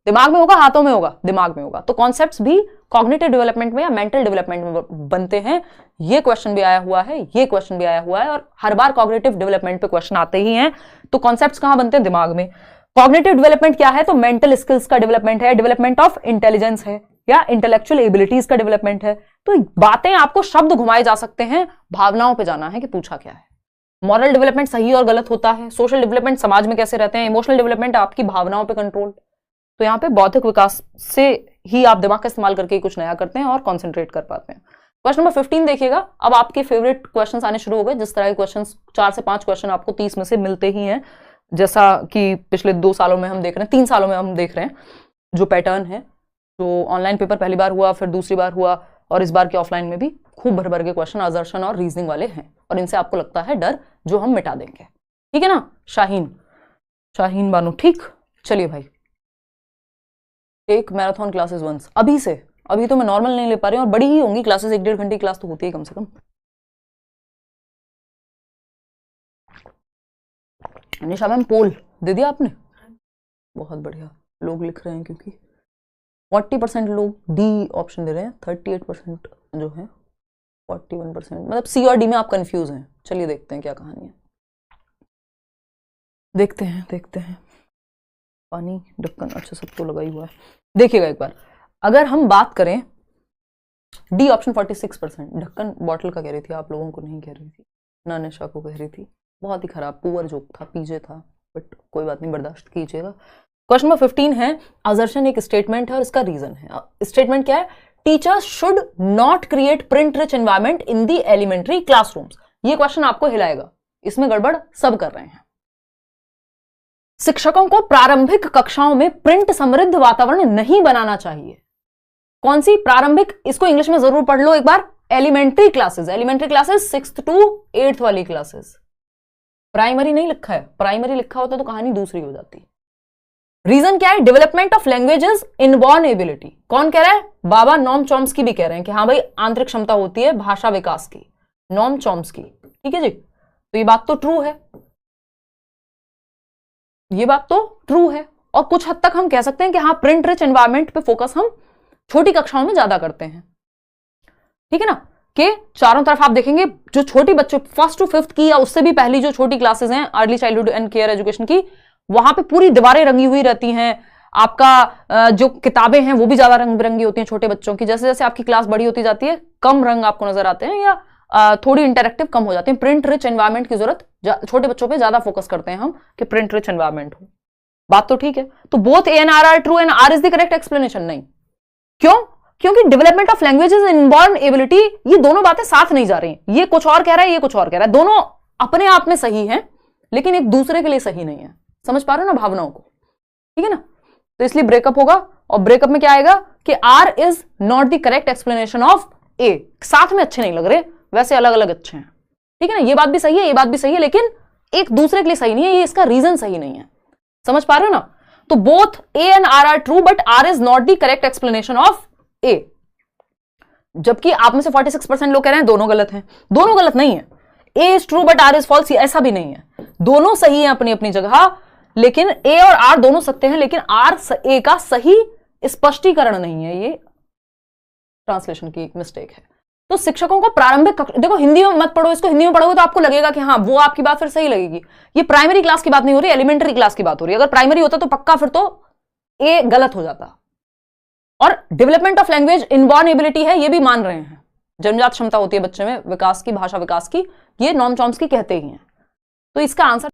दिमाग में होगा, हाथों में होगा, दिमाग में होगा। तो कॉन्सेप्ट्स भी कॉग्निटिव डेवलपमेंट में या मेंटल डेवलपमेंट में बनते हैं। ये क्वेश्चन भी आया हुआ है, ये क्वेश्चन भी आया हुआ है, और हर बार कॉग्निटिव डेवलपमेंट पे क्वेश्चन आते ही हैं। तो कॉन्सेप्ट्स कहां बनते हैं, दिमाग में। कॉग्निटिव डेवलपमेंट क्या है? तो मेंटल स्किल्स का डेवलपमेंट है, डेवलपमेंट ऑफ इंटेलिजेंस है, या इंटेलेक्चुअल एबिलिटीज का डेवलपमेंट है। तो बातें आपको शब्द घुमाए जा सकते हैं, भावनाओं पे जाना है कि पूछा क्या है। मॉरल डेवलपमेंट सही और गलत होता है, सोशल डेवलपमेंट समाज में कैसे रहते हैं, इमोशनल डेवलपमेंट आपकी भावनाओं पे कंट्रोल। तो यहाँ पे बौद्धिक विकास से ही आप दिमाग का इस्तेमाल करके कुछ नया करते हैं और कॉन्सेंट्रेट कर पाते हैं। क्वेश्चन नंबर 15 देखिएगा। अब आपके फेवरेट क्वेश्चन आने शुरू हो गए। जिस तरह के क्वेश्चन 4 से 5 क्वेश्चन आपको 30 में से मिलते ही हैं, जैसा कि पिछले 2 सालों में हम देख रहे हैं, 3 सालों में हम देख रहे हैं जो पैटर्न है। जो ऑनलाइन पेपर पहली बार हुआ, फिर दूसरी बार हुआ, और इस बार के ऑफलाइन में भी खूब भर भर के क्वेश्चन असर्शन और रीजनिंग वाले हैं, और इनसे आपको लगता है डर, जो हम मिटा देंगे। ठीक है ना शाहीन बानो? ठीक, चलिए भाई। एक मैराथन क्लासेस वंस अभी से, अभी तो मैं नॉर्मल नहीं ले पा रही हूँ, और बड़ी ही होंगी क्लासेस, 1-1.5 घंटे क्लास तो होती है कम से कम। निशा मैम पोल दे दिया आपने? बहुत बढ़िया, लोग लिख रहे हैं क्योंकि 40% लोग डी ऑप्शन दे रहे हैं, 38% जो है 41%, मतलब सी और डी में आप कंफ्यूज हैं। चलिए देखते हैं क्या कहानी है, देखते हैं। पानी ढक्कन, अच्छा सब तो लगा ही हुआ है। देखिएगा एक बार, अगर हम बात करें डी ऑप्शन 46%, ढक्कन बॉटल का कह रही थी, आप लोगों को नहीं कह रही थी, ना निशा को कह रही थी। बहुत ही खराब पुअर जोक था, पीजे था, बट कोई बात नहीं, बर्दाश्त कीजिएगा। क्वेश्चन नंबर 15 है, असर्शन एक स्टेटमेंट है और इसका रीजन है। स्टेटमेंट क्या है? Teachers should not create print rich environment in the elementary classrooms. ये क्वेश्चन आपको हिलाएगा, इसमें गड़बड़ सब कर रहे हैं। शिक्षकों को प्रारंभिक कक्षाओं में प्रिंट समृद्ध वातावरण नहीं बनाना चाहिए। कौन सी प्रारंभिक? इसको इंग्लिश में जरूर पढ़ लो एक बार। Elementary classes 6th to 8th वाली क्लासेस। प्राइमरी नहीं लिखा है, प्राइमरी लिखा होता तो कहानी दूसरी हो जाती। रीजन क्या है? Development of languages inborn ability. कौन कह रहा है? बाबा नॉम चॉम्स्की भी कह रहे हैं कि हाँ भाई, आंतरिक क्षमता होती है भाषा विकास की, नॉम चॉम्स्की। ठीक है जी, तो ये बात तो ट्रू है, ये बात तो ट्रू है। और कुछ हद तक हम कह सकते हैं कि हाँ, प्रिंट रिच एनवायरनमेंट पे फोकस हम छोटी कक्षाओं में ज्यादा करते हैं। ठीक है ना, कि चारों तरफ आप देखेंगे जो छोटी बच्चों 1st to 5th की या उससे भी पहली जो छोटी क्लासेस हैं early childhood and care education की, वहां पे पूरी दीवारें रंगी हुई रहती हैं। आपका जो किताबें हैं वो भी ज्यादा रंग बिरंगी होती हैं छोटे बच्चों की। जैसे जैसे आपकी क्लास बड़ी होती जाती है, कम रंग आपको नजर आते हैं, या थोड़ी इंटरेक्टिव कम हो जाते हैं। प्रिंट रिच एनवायरनमेंट की जरूरत छोटे बच्चों पे ज्यादा फोकस करते हैं हम कि प्रिंट रिच एनवायरनमेंट हो। बात तो ठीक है। तो both A and R are true and R is the correct explanation? नहीं। क्यों? क्योंकि development of languages inborn ability, ये दोनों बातें साथ नहीं जा रही। ये कुछ और कह रहा है, ये कुछ और कह रहा है। दोनों अपने आप में सही है, लेकिन एक दूसरे के लिए सही नहीं है। समझ पा रहे हो ना भावनाओं को? ठीक है ना, तो इसलिए ब्रेकअप होगा। और ब्रेकअप में क्या आएगा कि R is not the correct explanation of A. साथ में अच्छे नहीं लग रहे, वैसे अलग अलग अच्छे हैं। ठीक है ना, ये बात भी सही है, ये बात भी सही है, लेकिन एक दूसरे के लिए सही नहीं है। ये इसका रीजन सही नहीं है। समझ पा रहे हो ना? तो both A and R are true, but R is not the correct explanation of A. जबकि आप में से 46% लोग कह रहे हैं दोनों गलत हैं। दोनों गलत नहीं है। A is true but R is false, ऐसा भी नहीं है। दोनों सही है अपनी अपनी जगह, लेकिन ए और आर दोनों सत्य हैं, लेकिन आर ए का सही स्पष्टीकरण नहीं है। ये ट्रांसलेशन की एक मिस्टेक है। तो शिक्षकों को प्रारंभिक देखो, हिंदी में मत पढ़ो इसको। हिंदी में पढ़ोगे तो आपको लगेगा कि हाँ, वो आपकी बात फिर सही लगेगी। ये प्राइमरी क्लास की बात नहीं हो रही, एलिमेंट्री क्लास की बात हो रही है। अगर प्राइमरी होता तो पक्का फिर तो ए गलत हो जाता। और development of language inborn ability है, ये भी मान रहे हैं। जन्मजात क्षमता होती है बच्चे में विकास की, भाषा विकास की, ये नॉम चॉम्स्की कहते ही हैं। तो इसका आंसर